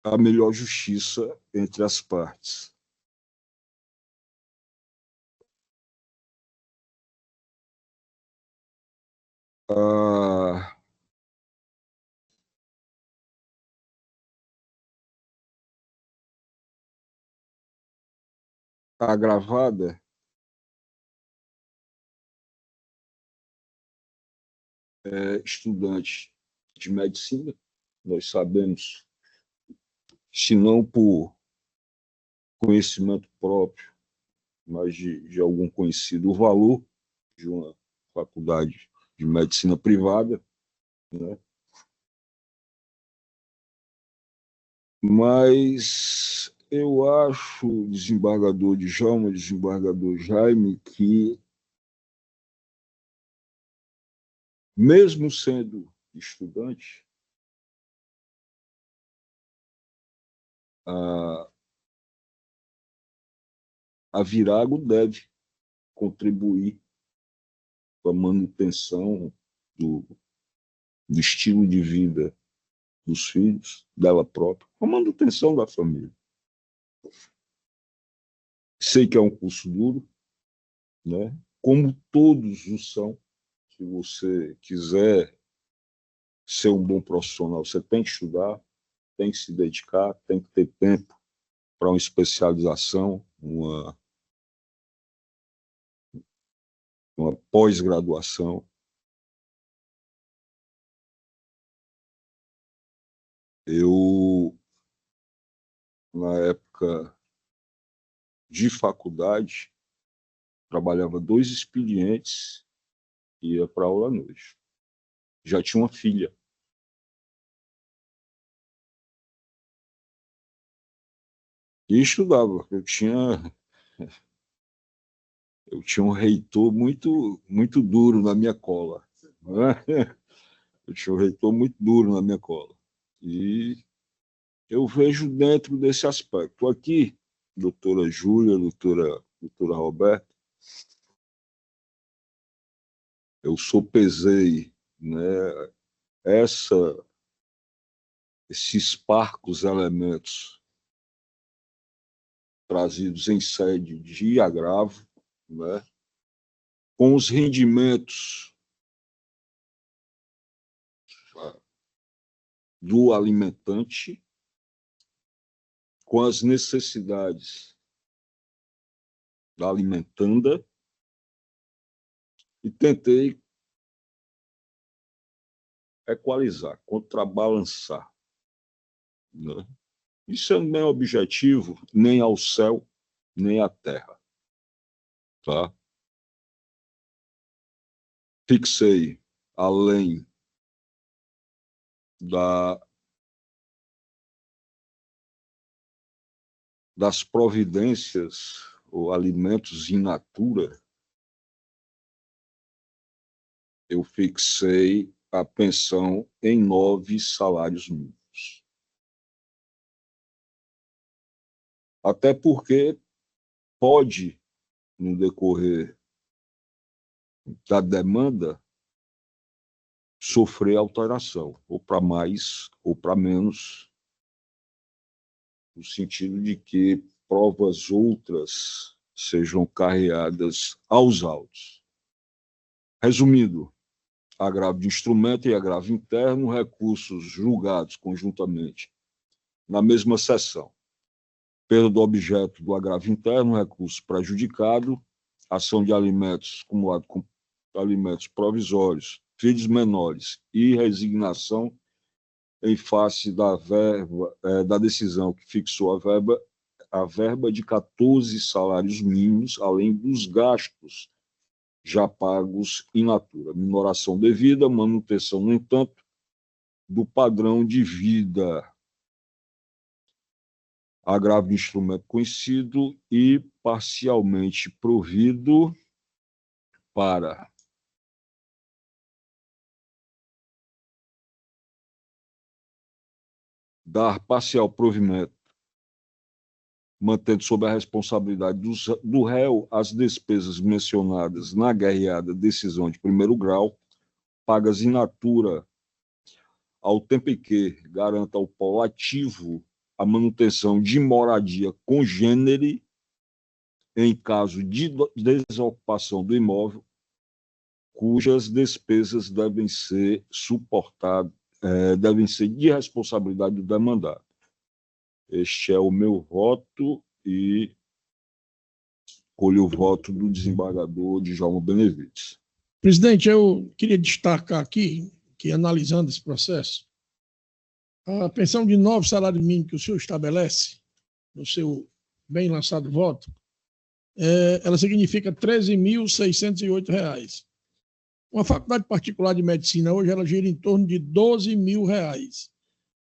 [SPEAKER 2] a melhor justiça entre as partes. A agravada é estudante de medicina. Nós sabemos, se não por conhecimento próprio, mas de algum conhecido, o valor de uma faculdade de medicina privada, né? Mas eu acho, desembargador Djalma, desembargador Jaime, que mesmo sendo estudante, a Virago deve contribuir com a manutenção do estilo de vida dos filhos, dela própria, com a manutenção da família. Sei que é um curso duro, né? Como todos o são. Se você quiser ser um bom profissional, você tem que estudar, tem que se dedicar, tem que ter tempo para uma especialização, uma pós-graduação. Eu, na época de faculdade, trabalhava 2 expedientes e ia para aula à noite. Já tinha uma filha. E estudava. Eu tinha um reitor muito duro na minha cola. Eu tinha um reitor muito duro na minha cola. E eu vejo dentro desse aspecto. Aqui, doutora Júlia, doutora Roberta, eu sopesei, né, esses parcos elementos trazidos em sede de agravo, né, com os rendimentos do alimentante, com as necessidades da alimentanda, e tentei equalizar, contrabalançar, né? Isso não é objetivo nem ao céu, nem à terra. Tá? Fixei, além das providências ou alimentos in natura, eu fixei a pensão em 9 salários mínimos. Até porque pode, no decorrer da demanda, sofrer alteração, ou para mais ou para menos, no sentido de que provas outras sejam carreadas aos autos. Resumindo, agravo de instrumento e agravo interno, recursos julgados conjuntamente na mesma sessão. Perda do objeto do agravo interno, recurso prejudicado, ação de alimentos acumulado com alimentos provisórios, filhos menores e resignação em face da decisão que fixou a verba de 14 salários mínimos, além dos gastos já pagos in natura. Minoração devida, manutenção, no entanto, do padrão de vida. Agravo de instrumento conhecido e parcialmente provido para dar parcial provimento, mantendo sob a responsabilidade do réu as despesas mencionadas na guerreada decisão de primeiro grau, pagas in natura, ao tempo em que garanta ao polo ativo a manutenção de moradia congênere em caso de desocupação do imóvel, cujas despesas devem ser suportadas, devem ser de responsabilidade do demandado. Este é o meu voto e colho o voto do desembargador Djalma Benevides.
[SPEAKER 1] Presidente, eu queria destacar aqui que, analisando esse processo, a pensão de 9 salários mínimos que o senhor estabelece no seu bem lançado voto, ela significa R$ 13.608. Uma faculdade particular de medicina hoje ela gira em torno de R$ 12.000.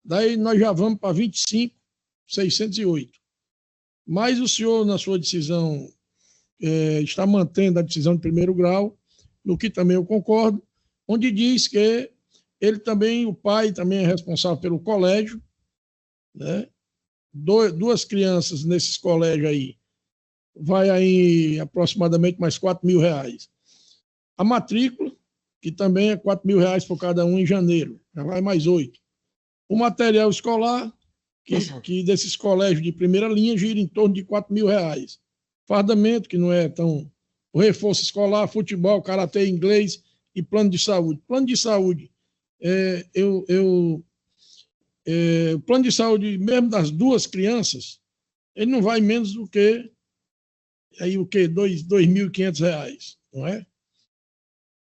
[SPEAKER 1] Daí nós já vamos para 25.608. Mas o senhor, na sua decisão, está mantendo a decisão de primeiro grau, no que também eu concordo, onde diz que ele também, o pai também é responsável pelo colégio, né? 2 crianças nesses colégios aí, vai aí aproximadamente mais R$ 4.000. A matrícula, que também é R$ 4.000 por cada um em janeiro, já vai mais 8. O material escolar, que desses colégios de primeira linha gira em torno de R$ 4.000. Fardamento, que não é tão... O reforço escolar, futebol, karatê, inglês e plano de saúde. Plano de saúde, o plano de saúde, mesmo das duas crianças, ele não vai menos do que aí, o quê? R$ 2.500, não é?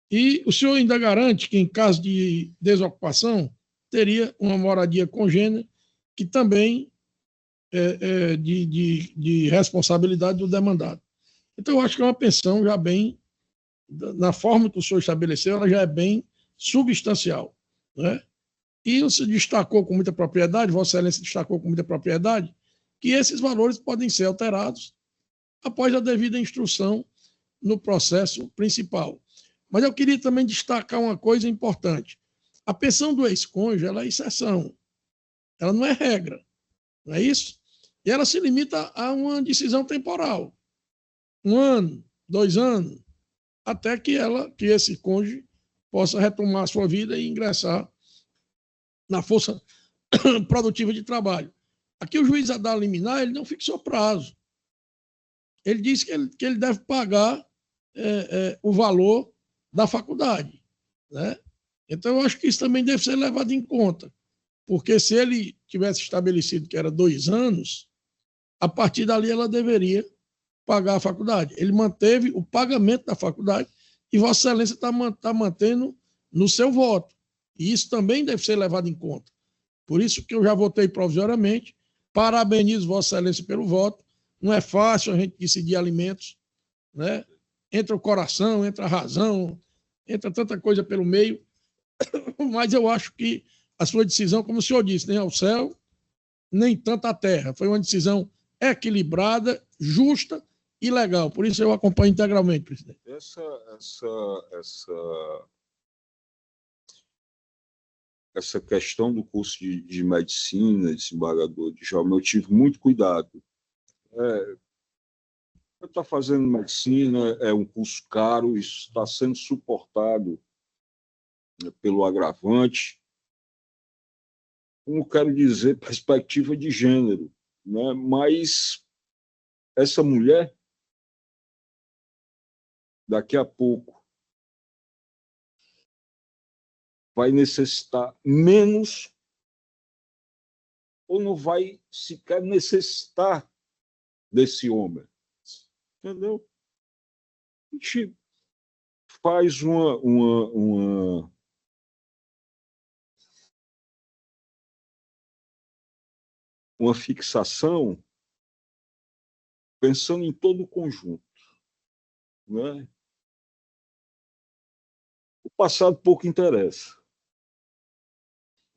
[SPEAKER 1] E o senhor ainda garante que, em caso de desocupação, teria uma moradia congênere, que também é de responsabilidade do demandado. Então, eu acho que é uma pensão já bem, na forma que o senhor estabeleceu, ela já é bem substancial, né? E você destacou com muita propriedade, Vossa Excelência destacou com muita propriedade, que esses valores podem ser alterados após a devida instrução no processo principal. Mas eu queria também destacar uma coisa importante. A pensão do ex-cônjuge, ela é exceção. Ela não é regra, não é isso? E ela se limita a uma decisão temporal. 1 ano, 2 anos, até que esse cônjuge possa retomar a sua vida e ingressar na força produtiva de trabalho. Aqui o juiz a dar liminar, ele não fixou prazo. Ele disse que ele deve pagar o valor da faculdade, né? Então, eu acho que isso também deve ser levado em conta, porque se ele tivesse estabelecido que era 2 anos, a partir dali ela deveria pagar a faculdade. Ele manteve o pagamento da faculdade e Vossa Excelência está mantendo no seu voto. E isso também deve ser levado em conta. Por isso que eu já votei provisoriamente. Parabenizo Vossa Excelência pelo voto. Não é fácil a gente decidir alimentos, né? Entra o coração, entra a razão, entra tanta coisa pelo meio. Mas eu acho que a sua decisão, como o senhor disse, nem ao céu, nem tanto à terra. Foi uma decisão equilibrada, justa e legal. Por isso eu acompanho integralmente, presidente.
[SPEAKER 2] Essa questão do curso de medicina, desembargador Djalma, eu tive muito cuidado. Está fazendo medicina, é um curso caro, isso está sendo suportado pelo agravante. Como quero dizer, perspectiva de gênero, né? Mas essa mulher, daqui a pouco, vai necessitar menos ou não vai sequer necessitar desse homem. Entendeu? A gente faz uma fixação pensando em todo o conjunto, né? O passado pouco interessa,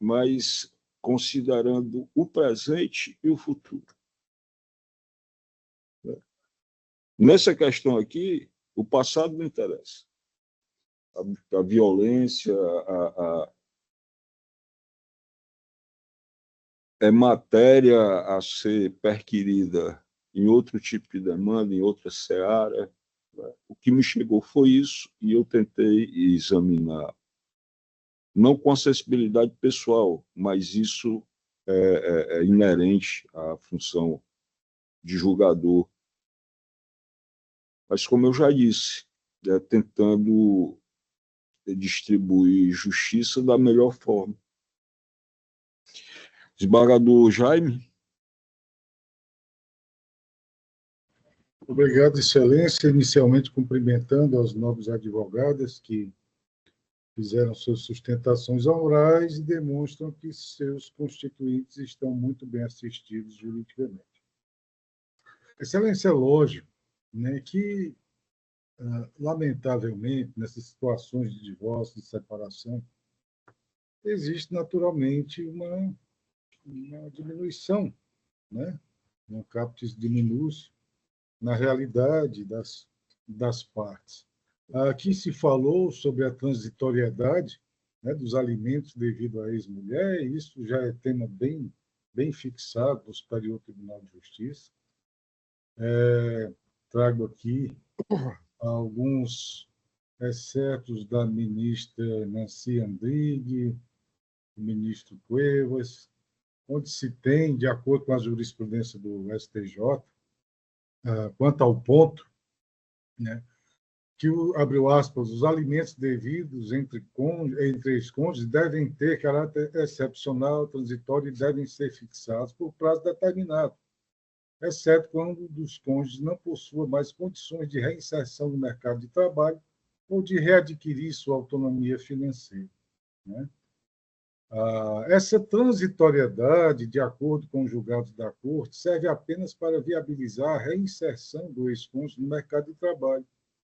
[SPEAKER 2] mas considerando o presente e o futuro. Nessa questão aqui, o passado não interessa. A violência, é matéria a ser perquirida em outro tipo de demanda, em outra seara. O que me chegou foi isso e eu tentei examinar, não com acessibilidade pessoal, mas isso é inerente à função de julgador. Mas, como eu já disse, tentando distribuir justiça da melhor forma. Desembargador Jaime.
[SPEAKER 3] Obrigado, Excelência. Inicialmente, cumprimentando as nobres advogadas que fizeram suas sustentações orais e demonstram que seus constituintes estão muito bem assistidos juridicamente. Excelência, é lógico, né, que, lamentavelmente, nessas situações de divórcio, de separação, existe naturalmente uma diminuição, né, um captis diminuus na realidade das partes. Aqui se falou sobre a transitoriedade, né, dos alimentos devido à ex-mulher, e isso já é tema bem fixado no Superior Tribunal de Justiça. Trago aqui alguns excertos da ministra Nancy Andrighi, do ministro Cuevas, onde se tem, de acordo com a jurisprudência do STJ, quanto ao ponto, né, que, abriu aspas, os alimentos devidos entre ex-cônjuges devem ter caráter excepcional, transitório e devem ser fixados por prazo determinado, exceto quando um dos cônjuges não possua mais condições de reinserção no mercado de trabalho ou de readquirir sua autonomia financeira, né? Essa transitoriedade, de acordo com os julgados da Corte, serve apenas para viabilizar a reinserção do ex-cônjuge no mercado de trabalho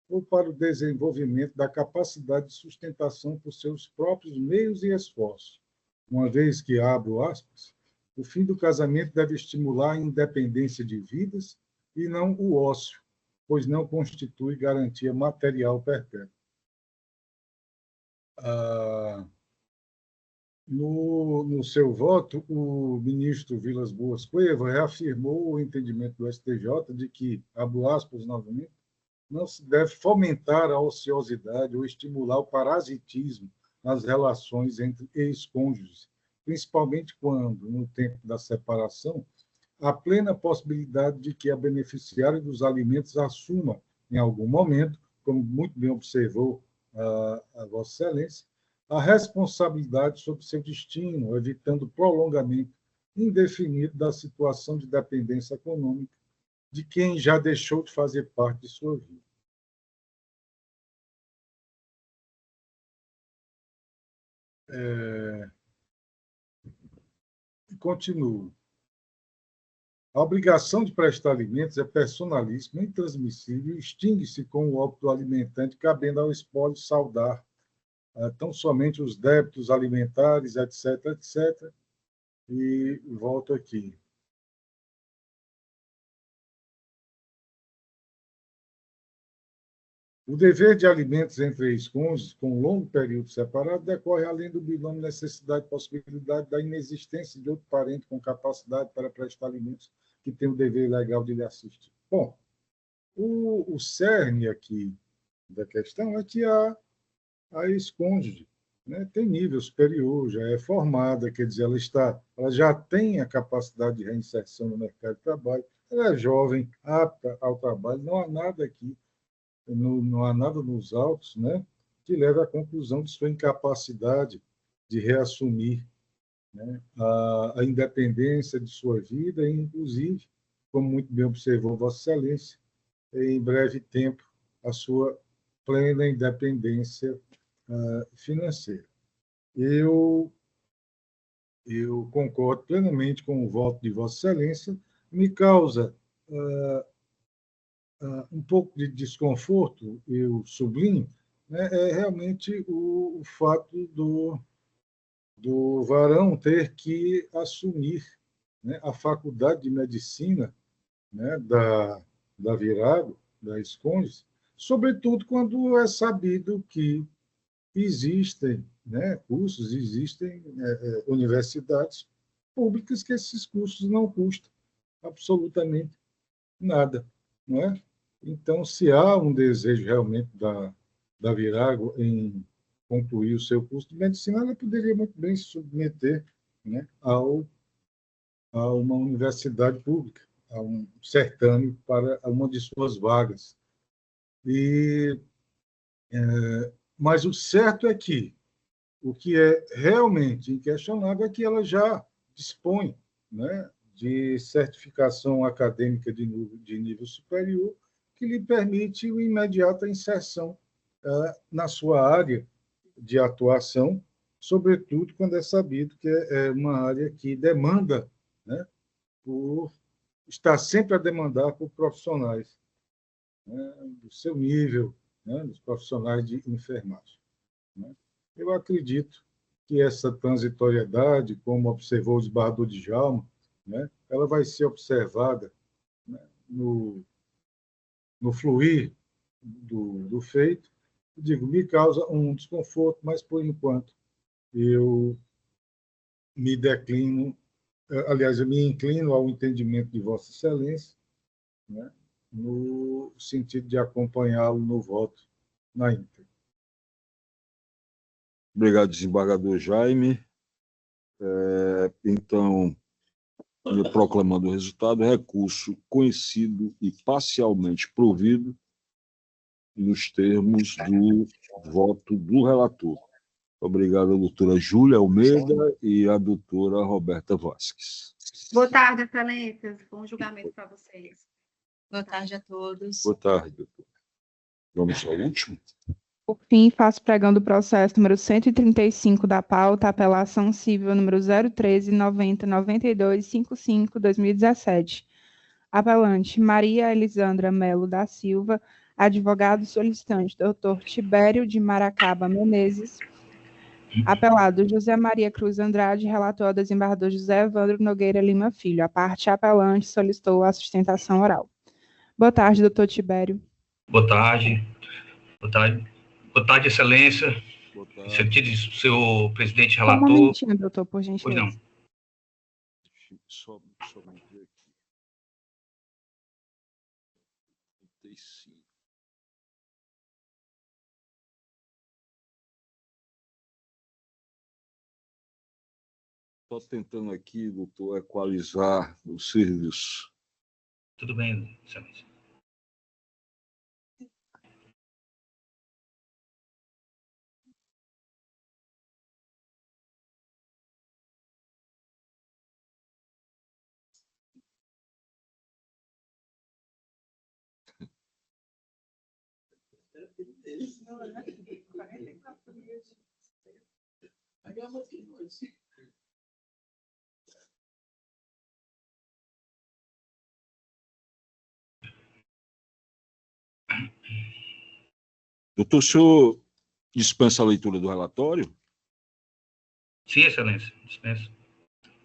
[SPEAKER 3] ou para o desenvolvimento da capacidade de sustentação por seus próprios meios e esforços, uma vez que, abro aspas, o fim do casamento deve estimular a independência de vidas e não o ócio, pois não constitui garantia material perpétua. No seu voto, o ministro Vilas Boas Cueva reafirmou o entendimento do STJ de que, abro aspas novamente, não se deve fomentar a ociosidade ou estimular o parasitismo nas relações entre ex-cônjuges, principalmente quando, no tempo da separação, há plena possibilidade de que a beneficiária dos alimentos assuma, em algum momento, como muito bem observou a Vossa Excelência, a responsabilidade sobre seu destino, evitando prolongamento indefinido da situação de dependência econômica de quem já deixou de fazer parte de sua vida. Continuo. A obrigação de prestar alimentos é personalíssima, intransmissível e extingue-se com o óbito alimentante, cabendo ao espólio saldar tão somente os débitos alimentares, etc., etc. E volto aqui. O dever de alimentos entre ex-cônjuges com longo período separado decorre além do binômio necessidade e possibilidade da inexistência de outro parente com capacidade para prestar alimentos que tem o dever legal de lhe assistir. Bom, o cerne aqui da questão é que a ex-cônjuge, né, tem nível superior, já é formada, quer dizer, ela já tem a capacidade de reinserção no mercado de trabalho, ela é jovem, apta ao trabalho, não há nada aqui, não há nada nos autos, né, que leve à conclusão de sua incapacidade de reassumir, né, a independência de sua vida e, inclusive, como muito bem observou Vossa Excelência, em breve tempo, a sua plena independência financeira. Eu concordo plenamente com o voto de Vossa Excelência, me causa um pouco de desconforto, eu sublinho, né, é realmente o fato do varão ter que assumir, né, a faculdade de medicina, né, da Virago, da ex-cônjuge, sobretudo quando é sabido que existem, né, cursos, existem universidades públicas que esses cursos não custam absolutamente nada, não é? Então, se há um desejo realmente da Virago em concluir o seu curso de medicina, ela poderia muito bem se submeter, né, a uma universidade pública, a um certame para uma de suas vagas. Mas o certo é que o que é realmente inquestionável é que ela já dispõe, né, de certificação acadêmica de nível superior, que lhe permite uma imediata inserção na sua área de atuação, sobretudo quando é sabido que é uma área que demanda, né, está sempre a demandar por profissionais, né, do seu nível, né, dos profissionais de enfermagem, né. Eu acredito que essa transitoriedade, como observou o desembargador Djalma, né, ela vai ser observada, né, no fluir do feito. Digo, me causa um desconforto, mas, por enquanto, eu me declino, aliás, eu me inclino ao entendimento de Vossa Excelência, né, no sentido de acompanhá-lo no voto na íntegra.
[SPEAKER 2] Obrigado, desembargador Jaime. Então, proclamando o resultado, recurso conhecido e parcialmente provido, nos termos do voto do relator. Obrigado, a doutora Júlia Almeida e a doutora Roberta Vasques.
[SPEAKER 9] Boa tarde, excelências. Bom julgamento para vocês.
[SPEAKER 10] Boa tarde a todos.
[SPEAKER 2] Boa tarde, doutor. Vamos ao último.
[SPEAKER 5] Por fim, faço pregando o processo número 135 da pauta, apelação civil número 013-90-92-55-2017. Apelante Maria Elisandra Melo da Silva, advogado solicitante Dr. Tibério de Maracaba Menezes. Apelado José Maria Cruz Andrade, relator ao desembargador José Evandro Nogueira Lima Filho. A parte apelante solicitou a sustentação oral. Boa tarde, doutor Tibério.
[SPEAKER 11] Boa tarde. Boa tarde. Boa tarde, excelência.
[SPEAKER 2] Boa tarde.
[SPEAKER 11] Em sentido de seu presidente
[SPEAKER 5] Só um
[SPEAKER 11] relator.
[SPEAKER 5] momentinho, doutor, por
[SPEAKER 11] Pois
[SPEAKER 5] gentileza.
[SPEAKER 11] não.
[SPEAKER 2] Só me ver aqui. 35. Estou tentando aqui, doutor, equalizar o serviço.
[SPEAKER 11] Tudo bem, excelência.
[SPEAKER 2] Doutor, o senhor dispensa a leitura do relatório?
[SPEAKER 11] Sim, excelência. Dispenso.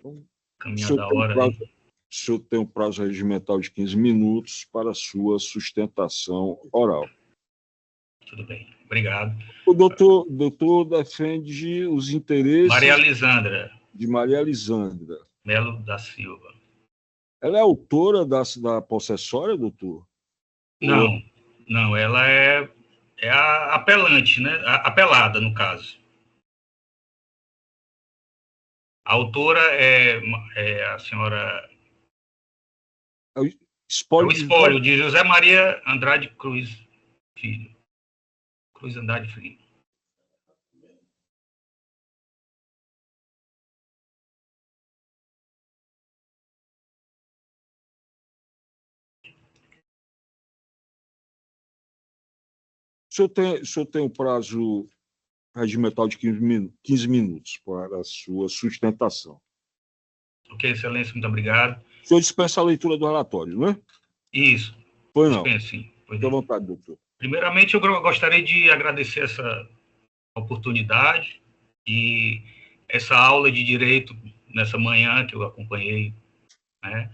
[SPEAKER 2] O
[SPEAKER 11] Caminhada
[SPEAKER 2] senhor
[SPEAKER 11] a
[SPEAKER 2] tem um
[SPEAKER 11] hora.
[SPEAKER 2] prazo- o senhor tem um prazo regimental de 15 minutos para a sua sustentação oral.
[SPEAKER 11] Tudo bem. Obrigado.
[SPEAKER 2] O doutor defende os interesses
[SPEAKER 11] Maria Elisandra
[SPEAKER 2] de Maria Elisandra.
[SPEAKER 11] Melo da Silva.
[SPEAKER 2] Ela é autora da possessória, doutor?
[SPEAKER 11] Não, ela é a apelante, né? A apelada, no caso. A autora é a senhora...
[SPEAKER 2] É o espólio,
[SPEAKER 11] É o espólio de José Maria Andrade Cruz Filho. Cruz Andrade Filho.
[SPEAKER 2] O senhor tem um prazo regimental de 15 minutos para a sua sustentação.
[SPEAKER 11] Ok, excelência, muito obrigado.
[SPEAKER 2] O senhor dispensa a leitura do relatório, não é?
[SPEAKER 11] Isso.
[SPEAKER 2] Pois não.
[SPEAKER 11] Dispenso, sim. Pois
[SPEAKER 2] Fique à
[SPEAKER 11] não.
[SPEAKER 2] vontade, doutor.
[SPEAKER 11] Primeiramente, eu gostaria de agradecer essa oportunidade e essa aula de direito nessa manhã que eu acompanhei, né?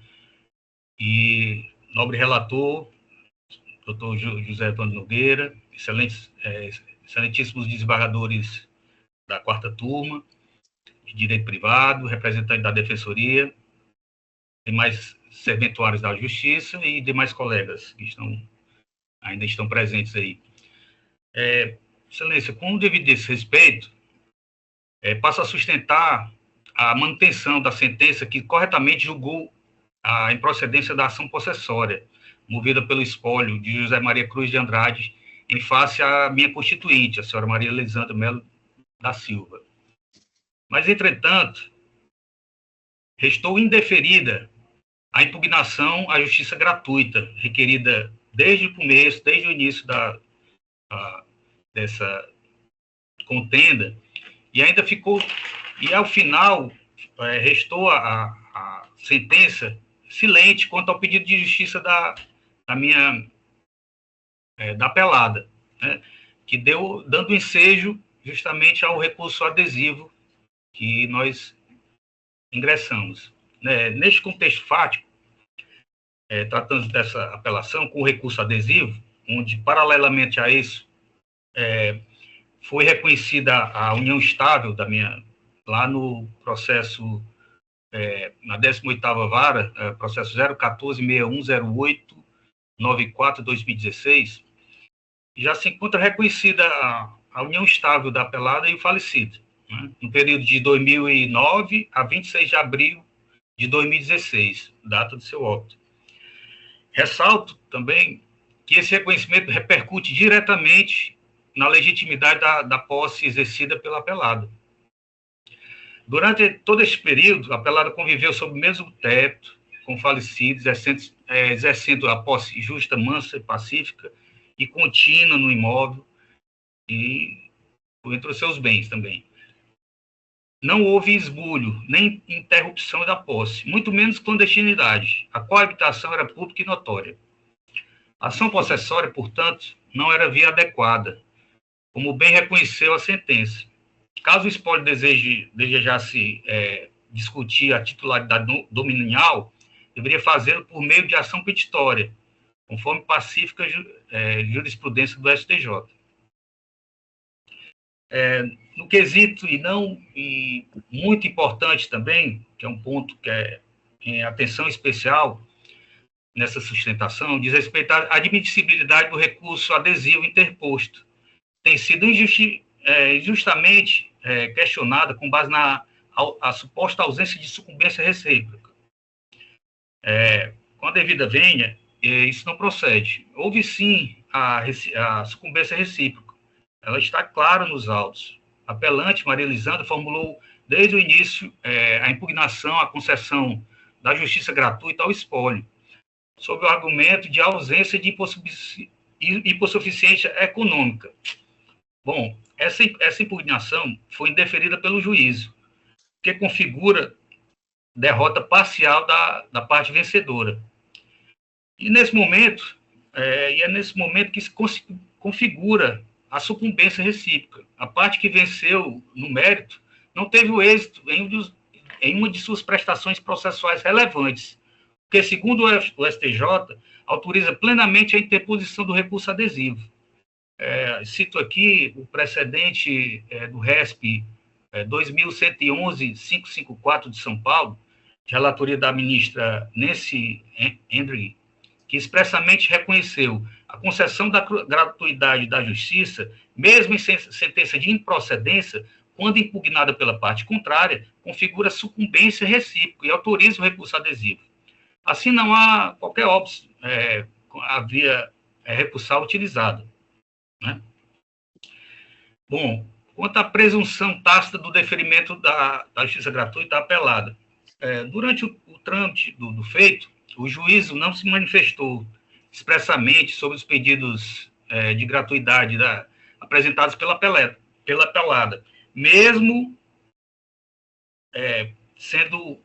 [SPEAKER 11] E nobre relator, doutor José Evandro Nogueira, excelentíssimos desembargadores da quarta turma de direito privado, representante da defensoria, demais serventuários da justiça e demais colegas que ainda estão presentes aí. Excelência, com o devido respeito, passo a sustentar a manutenção da sentença que corretamente julgou a improcedência da ação possessória, movida pelo espólio de José Maria Cruz de Andrade, em face à minha constituinte, a senhora Maria Elisandra Melo da Silva. Mas, entretanto, restou indeferida a impugnação à justiça gratuita, requerida desde o começo, desde o início dessa contenda, e ainda ficou, e ao final, restou a sentença silente quanto ao pedido de justiça da apelada, né, que dando ensejo justamente ao recurso adesivo que nós ingressamos. Neste contexto fático, tratando dessa apelação com o recurso adesivo, onde, paralelamente a isso, foi reconhecida a união estável lá no processo, na 18ª vara, processo 014-6108-94-2016, já se encontra reconhecida a união estável da apelada e o falecido, né, no período de 2009 a 26 de abril de 2016, data do seu óbito. Ressalto também que esse reconhecimento repercute diretamente na legitimidade da posse exercida pelo apelado. Durante todo esse período, o apelado conviveu sob o mesmo teto com falecidos, exercendo a posse justa, mansa, pacífica e contínua no imóvel e entre os seus bens também. Não houve esbulho, nem interrupção da posse, muito menos clandestinidade. A coabitação era pública e notória. A ação possessória, portanto, não era via adequada, como bem reconheceu a sentença. Caso o espólio desejasse discutir a titularidade dominial, deveria fazê-lo por meio de ação petitória, conforme pacífica jurisprudência do STJ. No quesito, e muito importante também, que é um ponto que é em atenção especial nessa sustentação, diz respeito à admissibilidade do recurso adesivo interposto. Tem sido injustamente questionada com base na suposta ausência de sucumbência recíproca. Com a devida vênia, isso não procede. Houve, sim, a sucumbência recíproca. Ela está clara nos autos. A apelante, Maria Elisandra, formulou desde o início a impugnação à concessão da justiça gratuita ao espólio, sob o argumento de ausência de hipossuficiência econômica. Bom, essa impugnação foi indeferida pelo juízo, que configura derrota parcial da parte vencedora. E nesse momento, é nesse momento que se configura a sucumbência recíproca. A parte que venceu no mérito não teve o êxito em uma de suas prestações processuais relevantes, porque, segundo o STJ, autoriza plenamente a interposição do recurso adesivo. Cito aqui o precedente do RESP 2111-554 de São Paulo, de relatoria da ministra Nancy Hendry, que expressamente reconheceu a concessão da gratuidade da justiça, mesmo em sentença de improcedência, quando impugnada pela parte contrária, configura sucumbência recíproca e autoriza o recurso adesivo. Assim, não há qualquer óbice a via recursal utilizada, né? Bom, quanto à presunção tácita do deferimento da justiça gratuita apelada, durante o trâmite do feito, o juízo não se manifestou expressamente sobre os pedidos de gratuidade apresentados pela apelada, mesmo sendo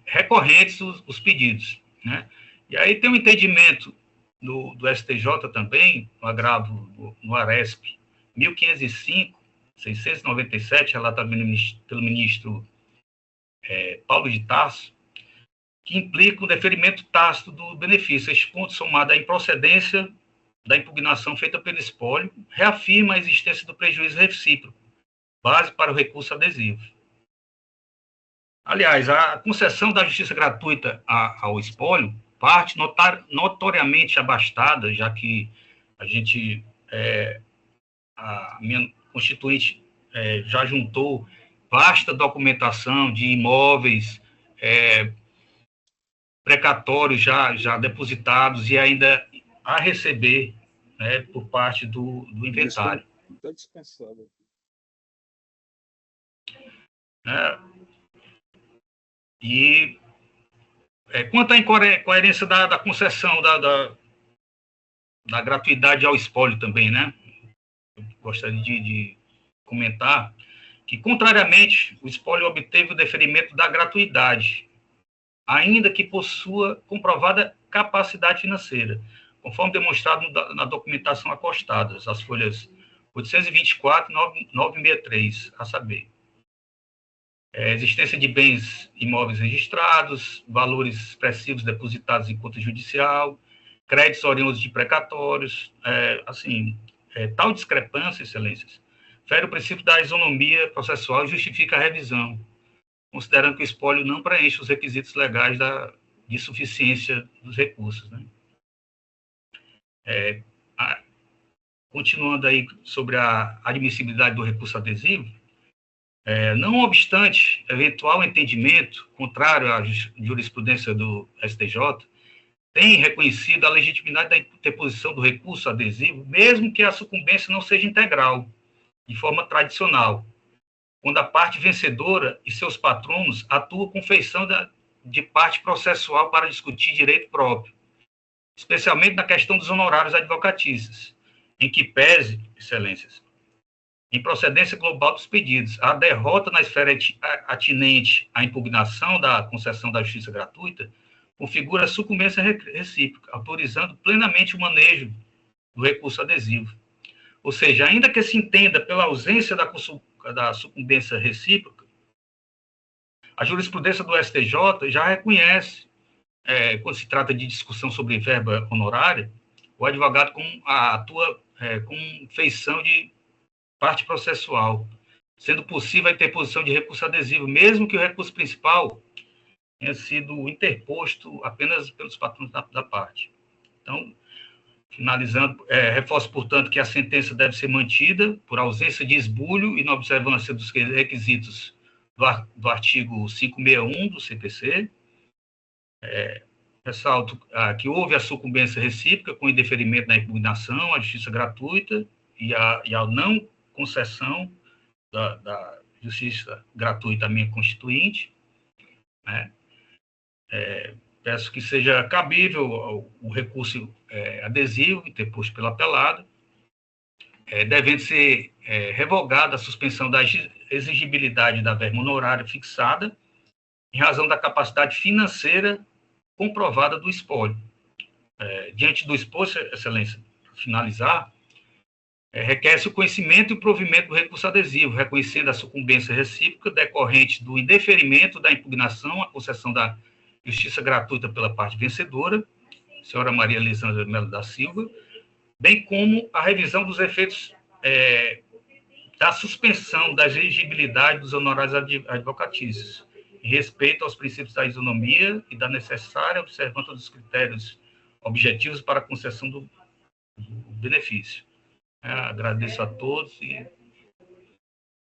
[SPEAKER 11] recorrentes os pedidos, né? E aí tem um entendimento do STJ também, no agravo no ARESP 1505-697, relatado pelo ministro Paulo de Tarso, que implica o deferimento tácito do benefício. Este ponto, somado à improcedência da impugnação feita pelo espólio, reafirma a existência do prejuízo recíproco, base para o recurso adesivo. Aliás, a concessão da justiça gratuita ao espólio parte notoriamente abastada, já que a minha constituinte já juntou vasta documentação de imóveis precatórios já depositados e ainda a receber, né, por parte do inventário.
[SPEAKER 2] Está dispensado.
[SPEAKER 11] Quanto à incoerência da concessão da gratuidade ao espólio também, né? Eu gostaria de comentar que, contrariamente, o espólio obteve o deferimento da gratuidade, ainda que possua comprovada capacidade financeira, conforme demonstrado na documentação acostada, as folhas 824 e 963, a saber. Existência de bens imóveis registrados, valores expressivos depositados em conta judicial, créditos oriundos de precatórios, tal discrepância, excelências, fere o princípio da isonomia processual e justifica a revisão, considerando que o espólio não preenche os requisitos legais de suficiência dos recursos, né? Continuando aí sobre a admissibilidade do recurso adesivo, não obstante eventual entendimento contrário à jurisprudência do STJ, tem reconhecido a legitimidade da interposição do recurso adesivo, mesmo que a sucumbência não seja integral, de forma tradicional, quando a parte vencedora e seus patronos atuam com feição de parte processual para discutir direito próprio, especialmente na questão dos honorários advocatícios, em que pese, excelências, em procedência global dos pedidos, a derrota na esfera atinente à impugnação da concessão da justiça gratuita configura a sucumbência recíproca, autorizando plenamente o manejo do recurso adesivo. Ou seja, ainda que se entenda pela ausência da sucumbência recíproca, a jurisprudência do STJ já reconhece, quando se trata de discussão sobre verba honorária, o advogado atua com feição de parte processual, sendo possível a interposição de recurso adesivo, mesmo que o recurso principal tenha sido interposto apenas pelos patrões da parte. Então, finalizando, reforço, portanto, que a sentença deve ser mantida por ausência de esbulho e na observância dos requisitos do artigo 561 do CPC. Ressalto que houve a sucumbência recíproca com o indeferimento da impugnação, a justiça gratuita e a não concessão da justiça gratuita à minha constituinte, né? Peço que seja cabível o recurso adesivo interposto pelo apelado, devendo ser revogada a suspensão da exigibilidade da verba honorária fixada em razão da capacidade financeira comprovada do espólio. Diante do exposto, excelência, para finalizar, requer-se o conhecimento e o provimento do recurso adesivo, reconhecendo a sucumbência recíproca decorrente do indeferimento da impugnação à concessão da justiça gratuita pela parte vencedora, senhora Maria Elisângela Melo da Silva, bem como a revisão dos efeitos da suspensão da exigibilidade dos honorários advocatícios, em respeito aos princípios da isonomia e da necessária observância dos critérios objetivos para a concessão do benefício. Agradeço a todos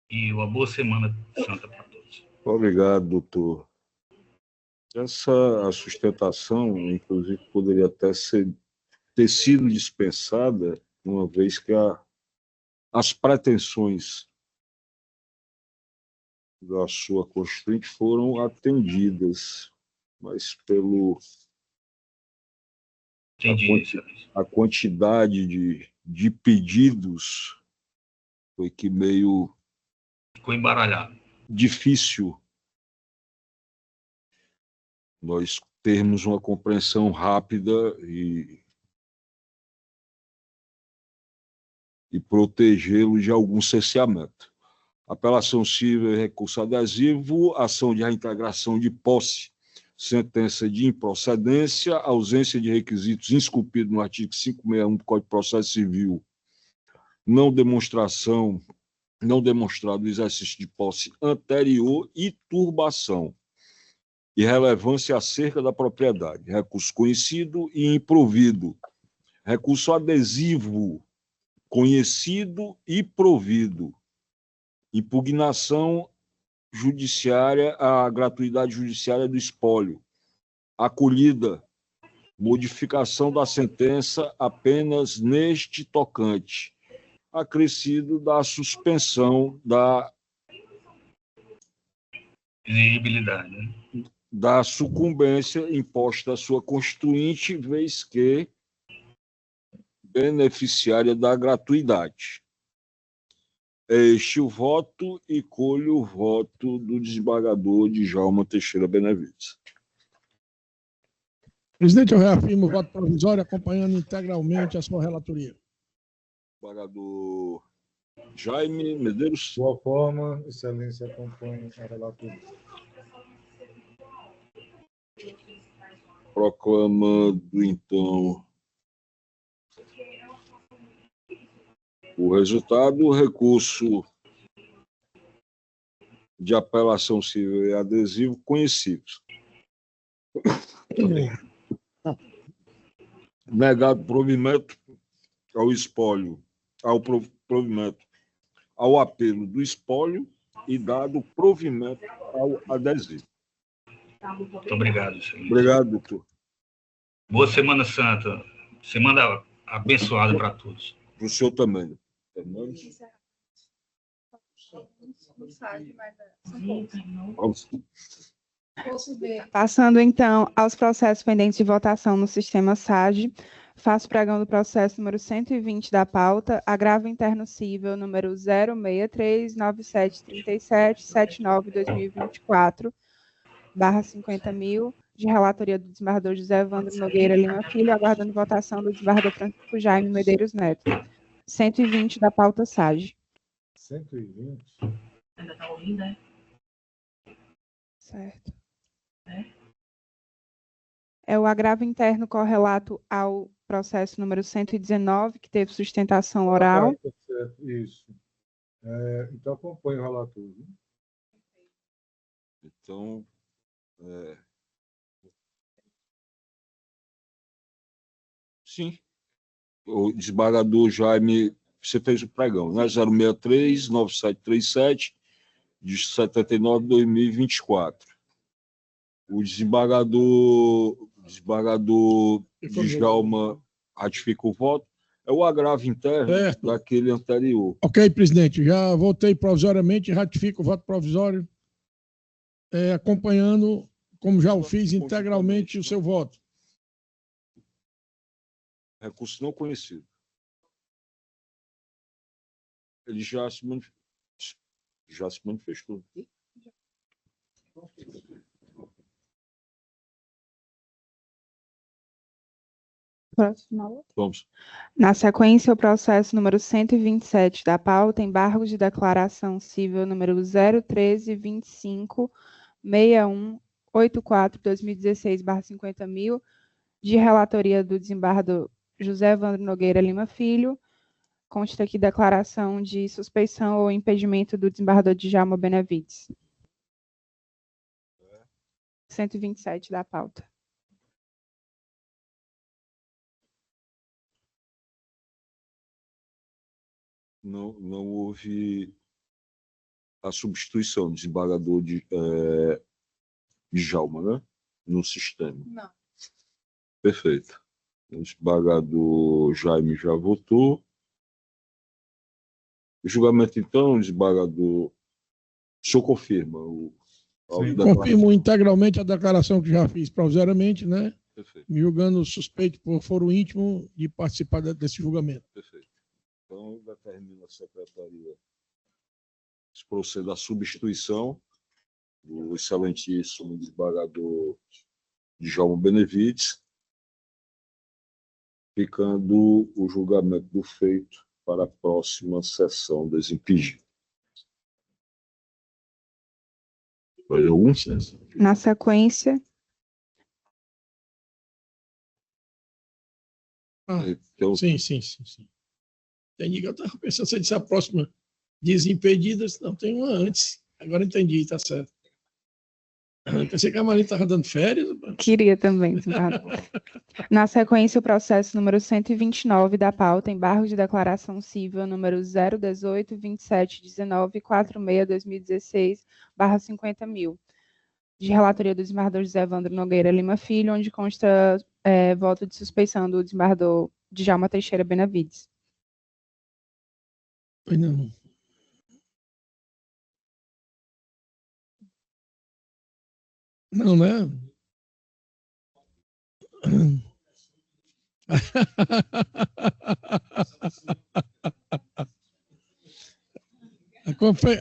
[SPEAKER 11] e uma boa semana santa para todos.
[SPEAKER 2] Obrigado, doutor. Essa sustentação, inclusive, poderia até ter sido dispensada, uma vez que as pretensões da sua constituinte foram atendidas, mas a quantidade de pedidos foi que meio
[SPEAKER 11] ficou embaralhado.
[SPEAKER 2] Difícil nós termos uma compreensão rápida e protegê-lo de algum cerceamento. Apelação civil e recurso adesivo, ação de reintegração de posse, sentença de improcedência, ausência de requisitos esculpidos no artigo 561 do Código de Processo Civil, não demonstrado o exercício de posse anterior e turbação, irrelevância acerca da propriedade, recurso conhecido e improvido, recurso adesivo, conhecido e provido, impugnação judiciária, a gratuidade judiciária do espólio, acolhida, modificação da sentença apenas neste tocante, acrescido da suspensão da
[SPEAKER 11] exigibilidade, né?
[SPEAKER 2] Da sucumbência imposta à sua constituinte, vez que beneficiária da gratuidade. É este o voto e colho o voto do desembargador Djalma Teixeira Benevides.
[SPEAKER 1] Presidente, eu reafirmo o voto provisório, acompanhando integralmente a sua relatoria.
[SPEAKER 2] Desembargador Jaime Medeiros.
[SPEAKER 3] De sua forma, excelência, acompanha a relatoria.
[SPEAKER 2] Proclamando, então, o resultado, o recurso de apelação civil e adesivo conhecidos. Negado provimento ao espólio, ao provimento, ao apelo do espólio e dado provimento ao adesivo.
[SPEAKER 11] Muito obrigado, senhor.
[SPEAKER 2] Obrigado, doutor.
[SPEAKER 11] Boa Semana Santa. Semana abençoada para todos.
[SPEAKER 2] Para o senhor também. Terminamos?
[SPEAKER 5] Passando, então, aos processos pendentes de votação no sistema SAGE, faço pregão do processo número 120 da pauta, agravo interno cível número 063973779-2024, barra 50.000, de relatoria do desembargador José Evandro Nogueira Lima Filho, aguardando votação do desembargador Francisco Jaime Medeiros Neto. 120 da pauta SAGE.
[SPEAKER 3] 120?
[SPEAKER 8] Ainda está ouvindo, né?
[SPEAKER 5] Certo. É o agravo interno correlato ao processo número 119, que teve sustentação oral.
[SPEAKER 3] Tá certo, isso. Então, acompanhe o relator. Viu?
[SPEAKER 2] Então, sim. O desembargador Jaime, você fez o pregão, né? 063-9737, de 79/2024. O desembargador Djalma ratifica o voto. É o agravo interno daquele anterior.
[SPEAKER 1] Ok, presidente. Já votei provisoriamente, ratifico o voto provisório, acompanhando, como já o fiz, integralmente o seu voto.
[SPEAKER 2] Recurso não conhecido. Ele já se manifestou. Vamos.
[SPEAKER 5] Na sequência, o processo número 127 da pauta, embargos de declaração civil número 013256184/2016/50.000, de relatoria do desembargador José Evandro Nogueira Lima Filho. Consta aqui declaração de suspeição ou impedimento do desembargador Djalma Benevides. 127 da pauta.
[SPEAKER 2] Não houve a substituição do desembargador Djalma, né? No sistema.
[SPEAKER 5] Não.
[SPEAKER 2] Perfeito. O desembargador Jaime já votou. O julgamento, então, desembargador, o senhor confirma o
[SPEAKER 1] confirmo integralmente a declaração que já fiz provisoriamente, né?
[SPEAKER 2] Perfeito.
[SPEAKER 1] Me julgando suspeito por foro íntimo de participar desse julgamento.
[SPEAKER 2] Perfeito. Então, determina a secretaria se procede à substituição do excelentíssimo desembargador Djalma Benevides, ficando o julgamento do feito para a próxima sessão desimpedida. Mais algum?
[SPEAKER 5] Na sequência.
[SPEAKER 2] Então,
[SPEAKER 1] sim. Entendi que eu estava pensando, se disse a próxima desimpedida, não, tem uma antes. Agora entendi, está certo. Pensei que a Maria estava dando férias.
[SPEAKER 5] Queria também. Na sequência, o processo número 129 da pauta, embargo de declaração civil número 018271946/2016/50.000, de relatoria do desembargador José Evandro Nogueira Lima Filho, onde consta voto de suspeição do desembargador Djalma Teixeira Benevides.
[SPEAKER 1] Não. Não, né?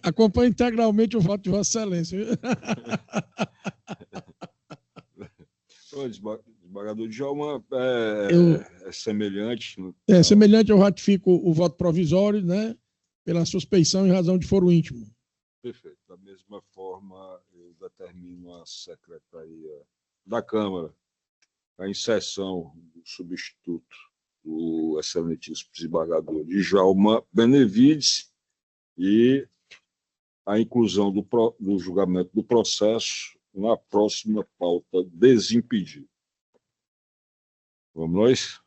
[SPEAKER 1] Acompanhe integralmente o voto de Vossa Excelência.
[SPEAKER 2] O desembargador Djalma é semelhante.
[SPEAKER 1] É semelhante, eu ratifico o voto provisório, né? Pela suspeição em razão de foro íntimo.
[SPEAKER 2] Perfeito. Da mesma forma, eu determino a secretaria da Câmara a inserção do substituto do excelentíssimo desembargador Djalma Benevides e a inclusão do julgamento do processo na próxima pauta desimpedida. Vamos nós,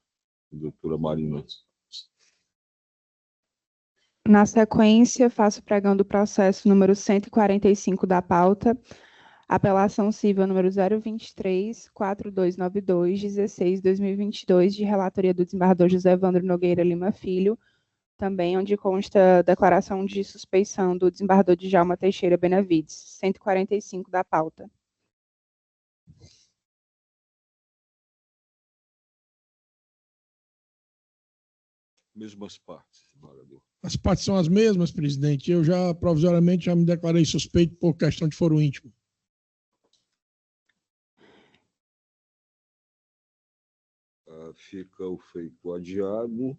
[SPEAKER 2] doutora Marina.
[SPEAKER 5] Na sequência, faço pregão do processo número 145 da pauta, Apelação civil número 023-4292-16-2022, de relatoria do desembargador José Evandro Nogueira Lima Filho, também onde consta declaração de suspeição do desembargador Djalma Teixeira Benavides, 145 da pauta.
[SPEAKER 2] Mesmas partes, desembargador.
[SPEAKER 1] As partes são as mesmas, presidente. Eu já, provisoriamente, já me declarei suspeito por questão de foro íntimo.
[SPEAKER 2] Fica o feito adiado.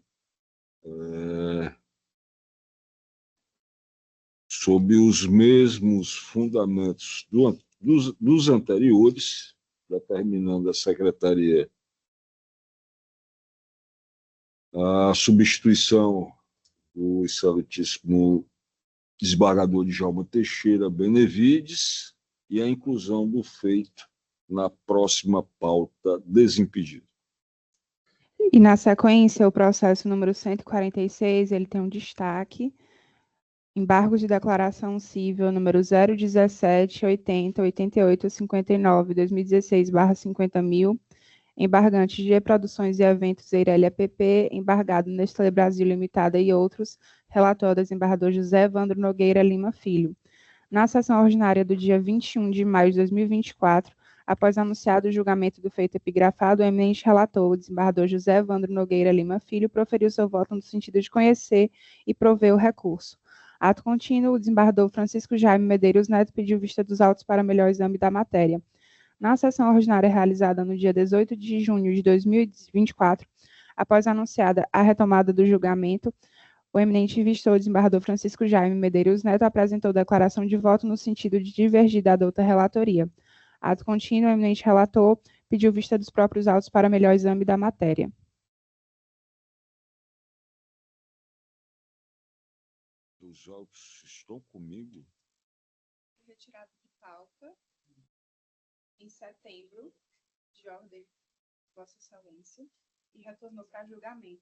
[SPEAKER 2] Sob os mesmos fundamentos dos anteriores, determinando a Secretaria a substituição do excelentíssimo desembargador Djalma Teixeira Benavides e a inclusão do feito na próxima pauta desimpedido.
[SPEAKER 5] E, na sequência, o processo número 146, ele tem um destaque: embargos de declaração civil número 017, 80, 88, 59, 2016/50.000, embargantes de reproduções e eventos Eirélia PP, embargado Nestlé Brasil Limitada e outros, relator do desembargador José Evandro Nogueira Lima Filho. Na sessão ordinária do dia 21 de maio de 2024, após anunciado o julgamento do feito epigrafado, o eminente relator, o desembargador José Evandro Nogueira Lima Filho, proferiu seu voto no sentido de conhecer e prover o recurso. Ato contínuo, o desembargador Francisco Jaime Medeiros Neto pediu vista dos autos para melhor exame da matéria. Na sessão ordinária realizada no dia 18 de junho de 2024, após anunciada a retomada do julgamento, o eminente vistor desembargador Francisco Jaime Medeiros Neto apresentou declaração de voto no sentido de divergir da douta relatoria. Ato contínuo, o eminente relator pediu vista dos próprios autos para melhor exame da matéria.
[SPEAKER 2] Os autos estão comigo?
[SPEAKER 5] Retirado de pauta em setembro, de ordem de Vossa Excelência, e retornou para julgamento.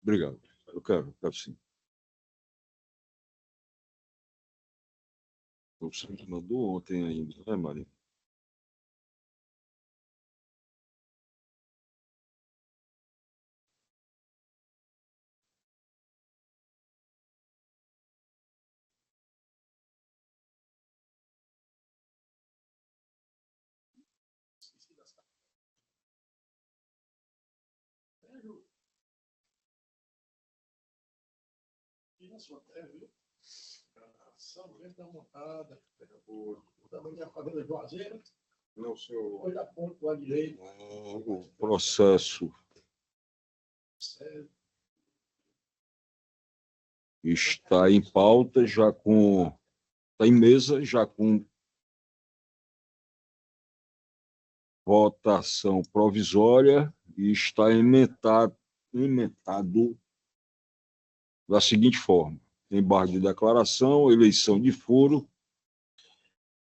[SPEAKER 2] Obrigado. Eu quero sim. Você me mandou ontem ainda, né, Maria?
[SPEAKER 1] Tira a sua terra, viu? São Bento da Montada, também da Fazenda Juazeiro.
[SPEAKER 2] Não, senhor.
[SPEAKER 1] Foi da ponte do lado direito.
[SPEAKER 2] O processo está em pauta, está em mesa, já com votação provisória e está emendado da seguinte forma: embargo de declaração, eleição de foro,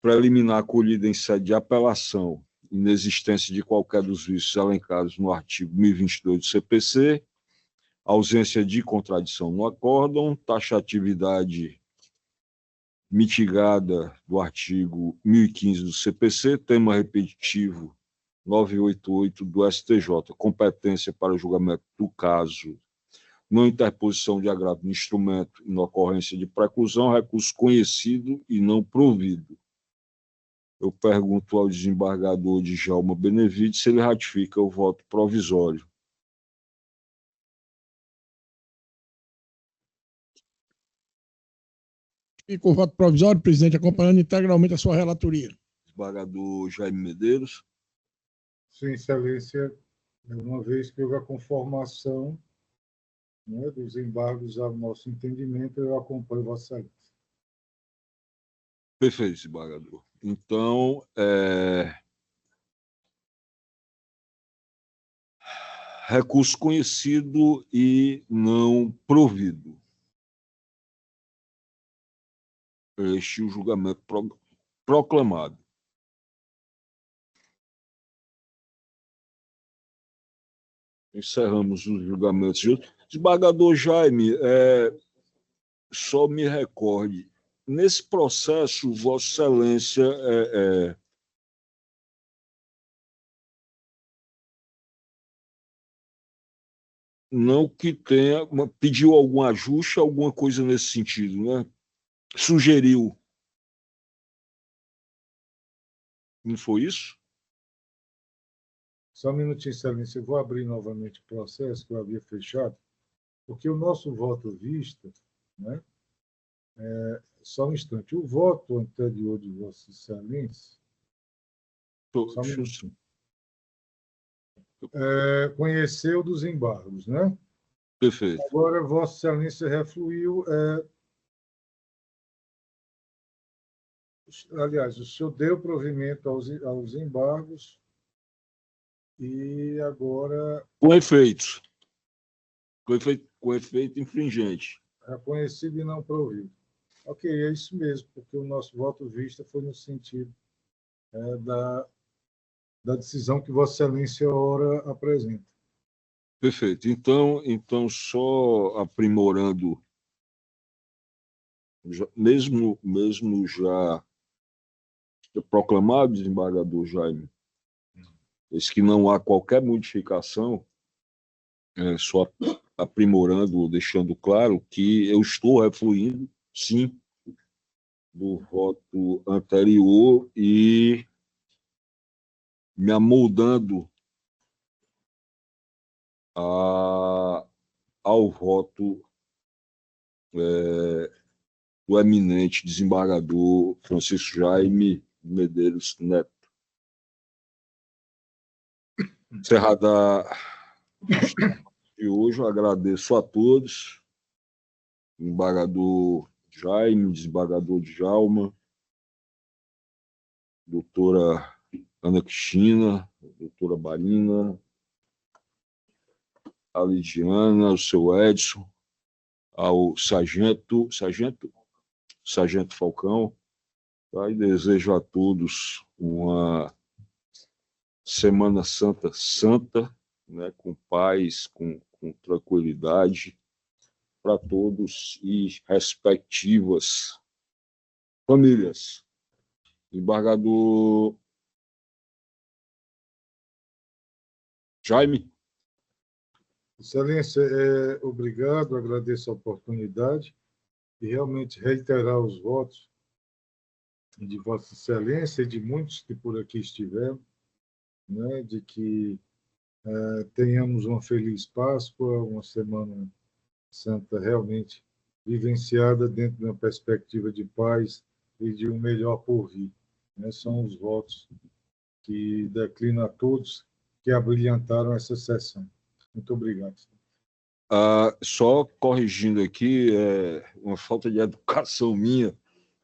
[SPEAKER 2] preliminar acolhida em sede de apelação, inexistência de qualquer dos vícios elencados no artigo 1022 do CPC, ausência de contradição no acórdão, taxatividade mitigada do artigo 1015 do CPC, tema repetitivo 988 do STJ, competência para o julgamento do caso, não interposição de agravo no instrumento e na ocorrência de preclusão, recurso conhecido e não provido. Eu pergunto ao desembargador Djalma Benavides se ele ratifica o voto provisório.
[SPEAKER 1] E com o voto provisório, presidente, acompanhando integralmente a sua relatoria.
[SPEAKER 2] Desembargador Jaime Medeiros.
[SPEAKER 3] Sim, Excelência, uma vez que houve a conformação, né, dos embargos ao nosso entendimento, eu acompanho Vossa Excelência.
[SPEAKER 2] Perfeito, desembargador. Então, recurso conhecido e não provido. Este é o julgamento proclamado. Encerramos os julgamentos. Desembargador Jaime, só me recorde, nesse processo, Vossa Excelência não que tenha, pediu algum ajuste, alguma coisa nesse sentido, né? Sugeriu. Não foi isso?
[SPEAKER 3] Só um minutinho, Excelência. Eu vou abrir novamente o processo que eu havia fechado, porque o nosso voto vista, né? Só um instante. O voto anterior de Vossa Excelência conheceu dos embargos, né?
[SPEAKER 2] Perfeito.
[SPEAKER 3] Agora, Vossa Excelência refluiu. Aliás, o senhor deu provimento aos embargos e agora.
[SPEAKER 2] Com efeitos. Com efeito infringente.
[SPEAKER 3] Reconhecido e não provido. Ok, é isso mesmo, porque o nosso voto vista foi no sentido da decisão que Vossa Excelência ora apresenta.
[SPEAKER 2] Perfeito. Então só aprimorando, mesmo já proclamado, desembargador Jaime, esse que não há qualquer modificação, só aprimorando, deixando claro que eu estou refluindo, sim, do voto anterior e me amoldando ao voto do eminente desembargador Francisco Jaime Medeiros Neto. Encerrada de hoje, eu agradeço a todos, desembargador Jaime, desembargador Djalma, doutora Ana Cristina, doutora Marina, a Lidiana, o seu Edson, ao sargento Falcão, tá? E desejo a todos uma Semana Santa, né? Com paz, com tranquilidade, para todos e respectivas famílias. Embargador Jaime.
[SPEAKER 3] Excelência, obrigado, agradeço a oportunidade e realmente reiterar os votos de Vossa Excelência e de muitos que por aqui estiveram, né, de que tenhamos uma feliz Páscoa, uma Semana Santa realmente vivenciada dentro de uma perspectiva de paz e de um melhor porvir. Né? São os votos que declino a todos que abrilhantaram essa sessão. Muito obrigado.
[SPEAKER 2] Só corrigindo aqui, uma falta de educação minha.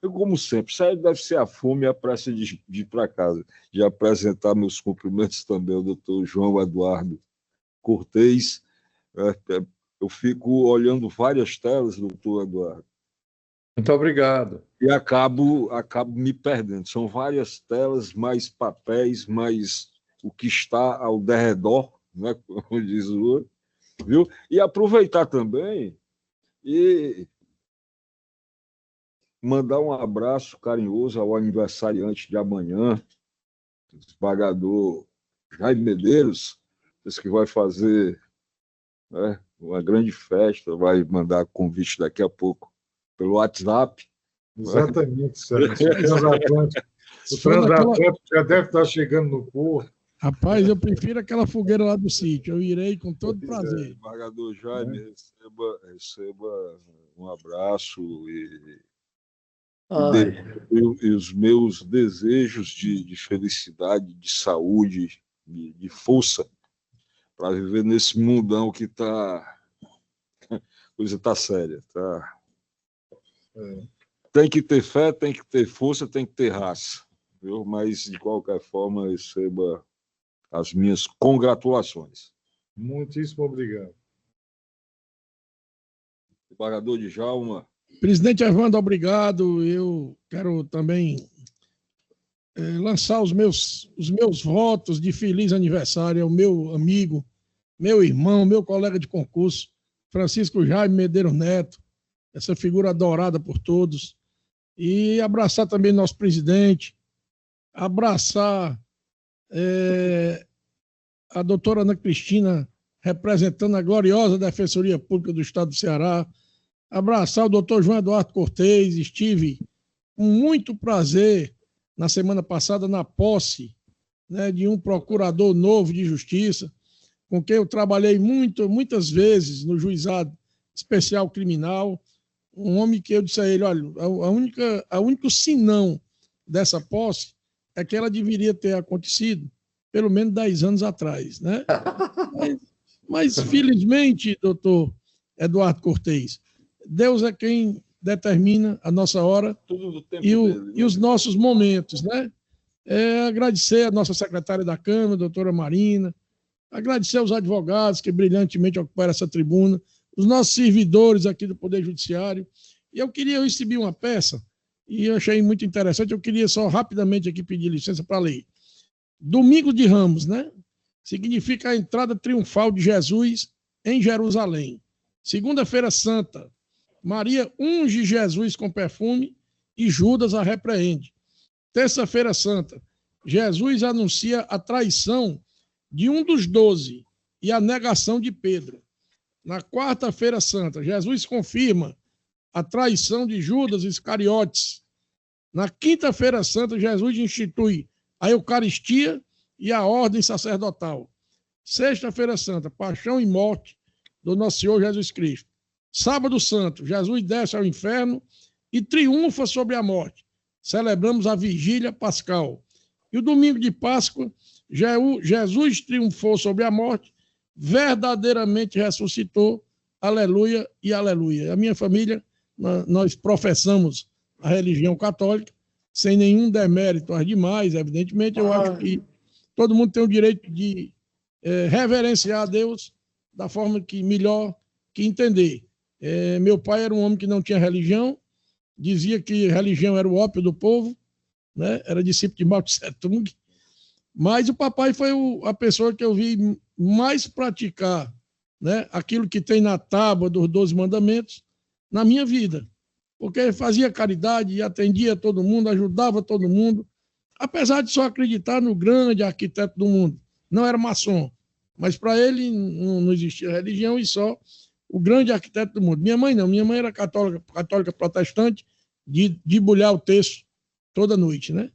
[SPEAKER 2] Eu, como sempre, isso aí deve ser a fome e a pressa de ir para casa, de apresentar meus cumprimentos também ao doutor João Eduardo Cortez. Eu fico olhando várias telas, doutor Eduardo.
[SPEAKER 12] Muito obrigado.
[SPEAKER 2] E acabo me perdendo. São várias telas, mais papéis, mais o que está ao derredor, né, como diz o outro, viu? E aproveitar também e mandar um abraço carinhoso ao aniversariante de amanhã, o desembargador Jaime Medeiros, esse que vai fazer, né, uma grande festa, vai mandar convite daqui a pouco pelo WhatsApp.
[SPEAKER 3] Exatamente, Sérgio. O transatlântico já deve estar chegando no porto.
[SPEAKER 1] Rapaz, eu prefiro aquela fogueira lá do sítio. Eu irei com todo prazer.
[SPEAKER 2] Desembargador Jaime, receba um abraço e os meus desejos de felicidade, de saúde, de força para viver nesse mundão que a coisa está séria. Tá? Tem que ter fé, tem que ter força, tem que ter raça. Viu? Mas, de qualquer forma, receba as minhas congratulações.
[SPEAKER 3] Muitíssimo obrigado.
[SPEAKER 2] Desembargador Djalma.
[SPEAKER 1] Presidente Evandro, obrigado. Eu quero também lançar os meus votos de feliz aniversário ao meu amigo, meu irmão, meu colega de concurso, Francisco Jaime Medeiros Neto, essa figura adorada por todos, e abraçar também nosso presidente, abraçar a doutora Ana Cristina, representando a gloriosa Defensoria Pública do Estado do Ceará, abraçar o doutor João Eduardo Cortez. Estive com muito prazer na semana passada na posse, né, de um procurador novo de justiça, com quem eu trabalhei muitas vezes no juizado especial criminal, um homem que eu disse a ele, olha, a único senão dessa posse é que ela deveria ter acontecido pelo menos 10 anos atrás, né? Mas felizmente, doutor Eduardo Cortez, Deus é quem determina a nossa hora e os nossos momentos, né? Agradecer a nossa secretária da Câmara, doutora Marina, agradecer aos advogados que brilhantemente ocuparam essa tribuna, os nossos servidores aqui do Poder Judiciário. E eu recebi uma peça, e eu achei muito interessante, eu queria só rapidamente aqui pedir licença para ler. Domingo de Ramos, né? Significa a entrada triunfal de Jesus em Jerusalém. Segunda-feira Santa, Maria unge Jesus com perfume e Judas a repreende. Terça-feira Santa, Jesus anuncia a traição de um dos 12 e a negação de Pedro. Na quarta-feira santa, Jesus confirma a traição de Judas Iscariotes. Na quinta-feira santa, Jesus institui a Eucaristia e a ordem sacerdotal. Sexta-feira santa, paixão e morte do nosso Senhor Jesus Cristo. Sábado santo, Jesus desce ao inferno e triunfa sobre a morte. Celebramos a vigília pascal. E o domingo de Páscoa, Jesus triunfou sobre a morte, verdadeiramente ressuscitou, aleluia e aleluia. A minha família, nós professamos a religião católica, sem nenhum demérito às demais, evidentemente. Eu acho que todo mundo tem o direito de reverenciar a Deus da forma que melhor que entender. Meu pai era um homem que não tinha religião, dizia que religião era o ópio do povo, né? Era discípulo de Mao Tse Tung, mas o papai foi a pessoa que eu vi mais praticar, né, aquilo que tem na tábua dos 12 mandamentos na minha vida, porque fazia caridade e atendia todo mundo, ajudava todo mundo, apesar de só acreditar no grande arquiteto do mundo. Não era maçom, mas para ele não existia religião e só o grande arquiteto do mundo. Minha mãe não, minha mãe era católica protestante, de debulhar o texto toda noite, né?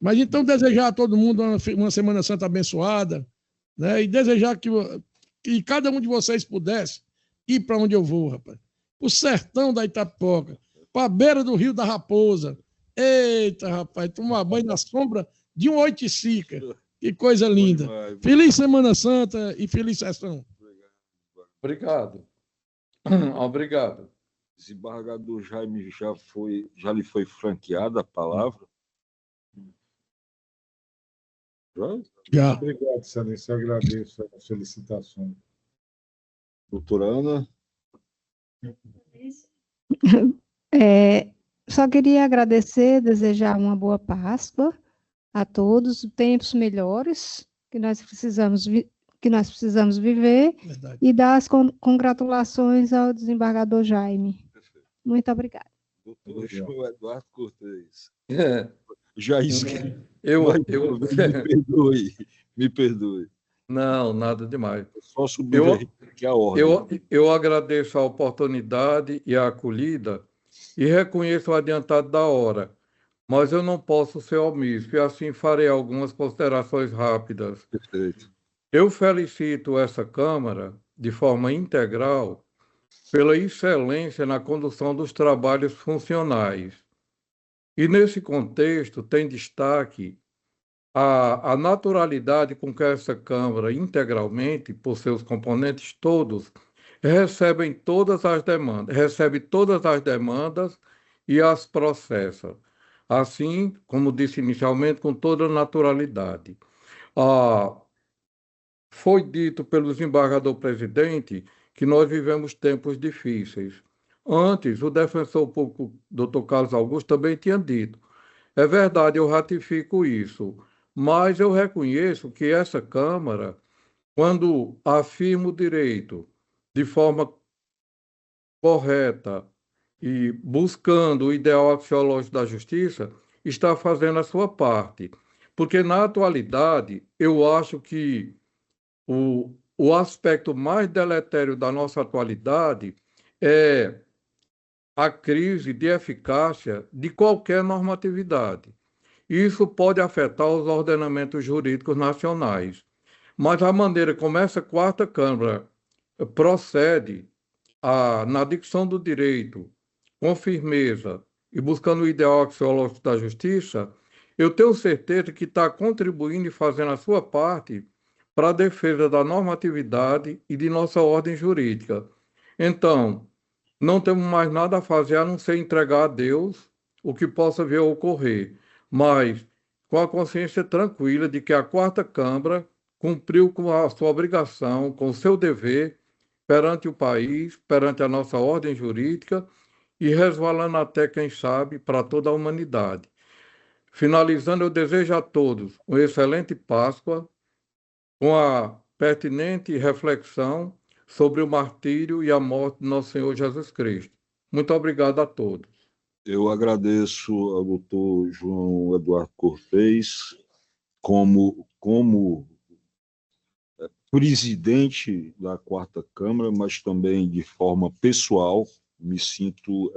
[SPEAKER 1] Mas então desejar a todo mundo uma Semana Santa abençoada, né? E desejar que cada um de vocês pudesse ir para onde eu vou, rapaz. O sertão da Itapipoca, para a beira do Rio da Raposa. Eita, rapaz, tomar banho na sombra de um oiticica. Que coisa linda. Feliz Semana Santa e feliz sessão.
[SPEAKER 12] Obrigado. Obrigado.
[SPEAKER 2] Desembargador Jaime, já lhe foi franqueada a palavra?
[SPEAKER 1] Já.
[SPEAKER 3] Obrigado, Excelência. Agradeço a solicitação.
[SPEAKER 2] Doutora Ana?
[SPEAKER 13] Só queria agradecer, desejar uma boa Páscoa a todos, tempos melhores que nós precisamos viver.
[SPEAKER 1] Verdade.
[SPEAKER 13] E dar as congratulações ao desembargador Jaime. Muito obrigada.
[SPEAKER 2] Doutor João Eduardo Cortez.
[SPEAKER 12] Já
[SPEAKER 2] esqueci. Me perdoe.
[SPEAKER 12] Não, nada demais.
[SPEAKER 2] Só subir aqui a ordem.
[SPEAKER 12] Eu agradeço a oportunidade e a acolhida e reconheço o adiantado da hora, mas eu não posso ser omisso e assim farei algumas considerações rápidas.
[SPEAKER 2] Perfeito.
[SPEAKER 12] Eu felicito essa Câmara, de forma integral, pela excelência na condução dos trabalhos funcionais. E, nesse contexto, tem destaque a naturalidade com que essa Câmara, integralmente, por seus componentes todos, recebe todas as demandas e as processa. Assim, como disse inicialmente, com toda naturalidade. Foi dito pelo desembargador presidente que nós vivemos tempos difíceis. Antes, o defensor público, Dr. Carlos Augusto, também tinha dito. É verdade, eu ratifico isso, mas eu reconheço que essa Câmara, quando afirma o direito de forma correta e buscando o ideal axiológico da justiça, está fazendo a sua parte. Porque, na atualidade, eu acho que o aspecto mais deletério da nossa atualidade é a crise de eficácia de qualquer normatividade. Isso pode afetar os ordenamentos jurídicos nacionais. Mas a maneira como essa quarta Câmara procede na dicção do direito, com firmeza e buscando o ideal axiológico da justiça, eu tenho certeza que está contribuindo e fazendo a sua parte para a defesa da normatividade e de nossa ordem jurídica. Então, não temos mais nada a fazer a não ser entregar a Deus o que possa vir a ocorrer, mas com a consciência tranquila de que a quarta Câmara cumpriu com a sua obrigação, com o seu dever perante o país, perante a nossa ordem jurídica e resvalando até, quem sabe, para toda a humanidade. Finalizando, eu desejo a todos uma excelente Páscoa, com a pertinente reflexão sobre o martírio e a morte de nosso Senhor Jesus Cristo. Muito obrigado a todos.
[SPEAKER 2] Eu agradeço ao doutor João Eduardo Cortez, como presidente da quarta Câmara, mas também de forma pessoal, me sinto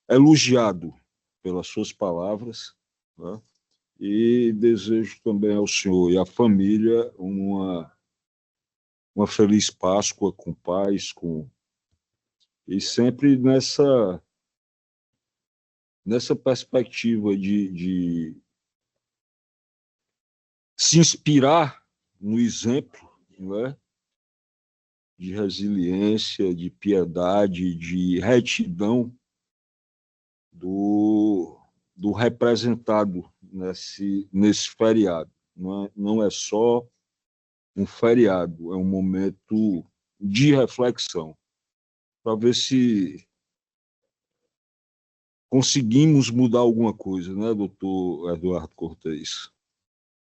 [SPEAKER 2] elogiado pelas suas palavras, né? E desejo também ao senhor e à família uma feliz Páscoa com paz, e sempre nessa perspectiva de se inspirar no exemplo, não é? De resiliência, de piedade, de retidão do representado nesse feriado. Não é só um feriado, é um momento de reflexão, para ver se conseguimos mudar alguma coisa, né, doutor Eduardo Cortez?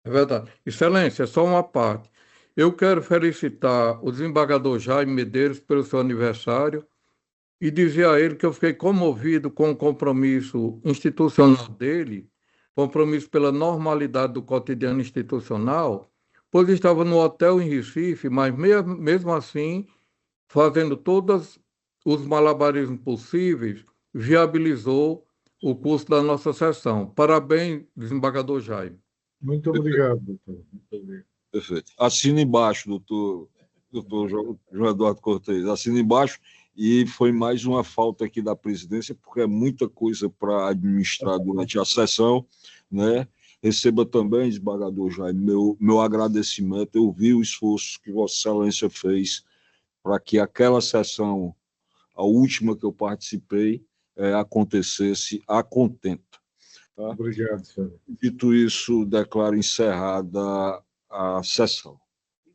[SPEAKER 12] É verdade. Excelência, só uma parte. Eu quero felicitar o desembargador Jaime Medeiros pelo seu aniversário e dizer a ele que eu fiquei comovido com o compromisso institucional dele, compromisso pela normalidade do cotidiano institucional, pois estava no hotel em Recife, mas mesmo assim, fazendo todos os malabarismos possíveis, viabilizou o curso da nossa sessão. Parabéns, desembargador Jaime.
[SPEAKER 3] Muito obrigado, doutor. Muito obrigado.
[SPEAKER 2] Perfeito. Assina embaixo, doutor João Eduardo Cortez. Assina embaixo. E foi mais uma falta aqui da presidência, porque é muita coisa para administrar durante a sessão, né? Receba também, desembargador Jaime, meu agradecimento. Eu vi o esforço que Vossa Excelência fez para que aquela sessão, a última que eu participei, acontecesse a contento. Tá?
[SPEAKER 3] Obrigado, senhor.
[SPEAKER 2] Dito isso, declaro encerrada a sessão.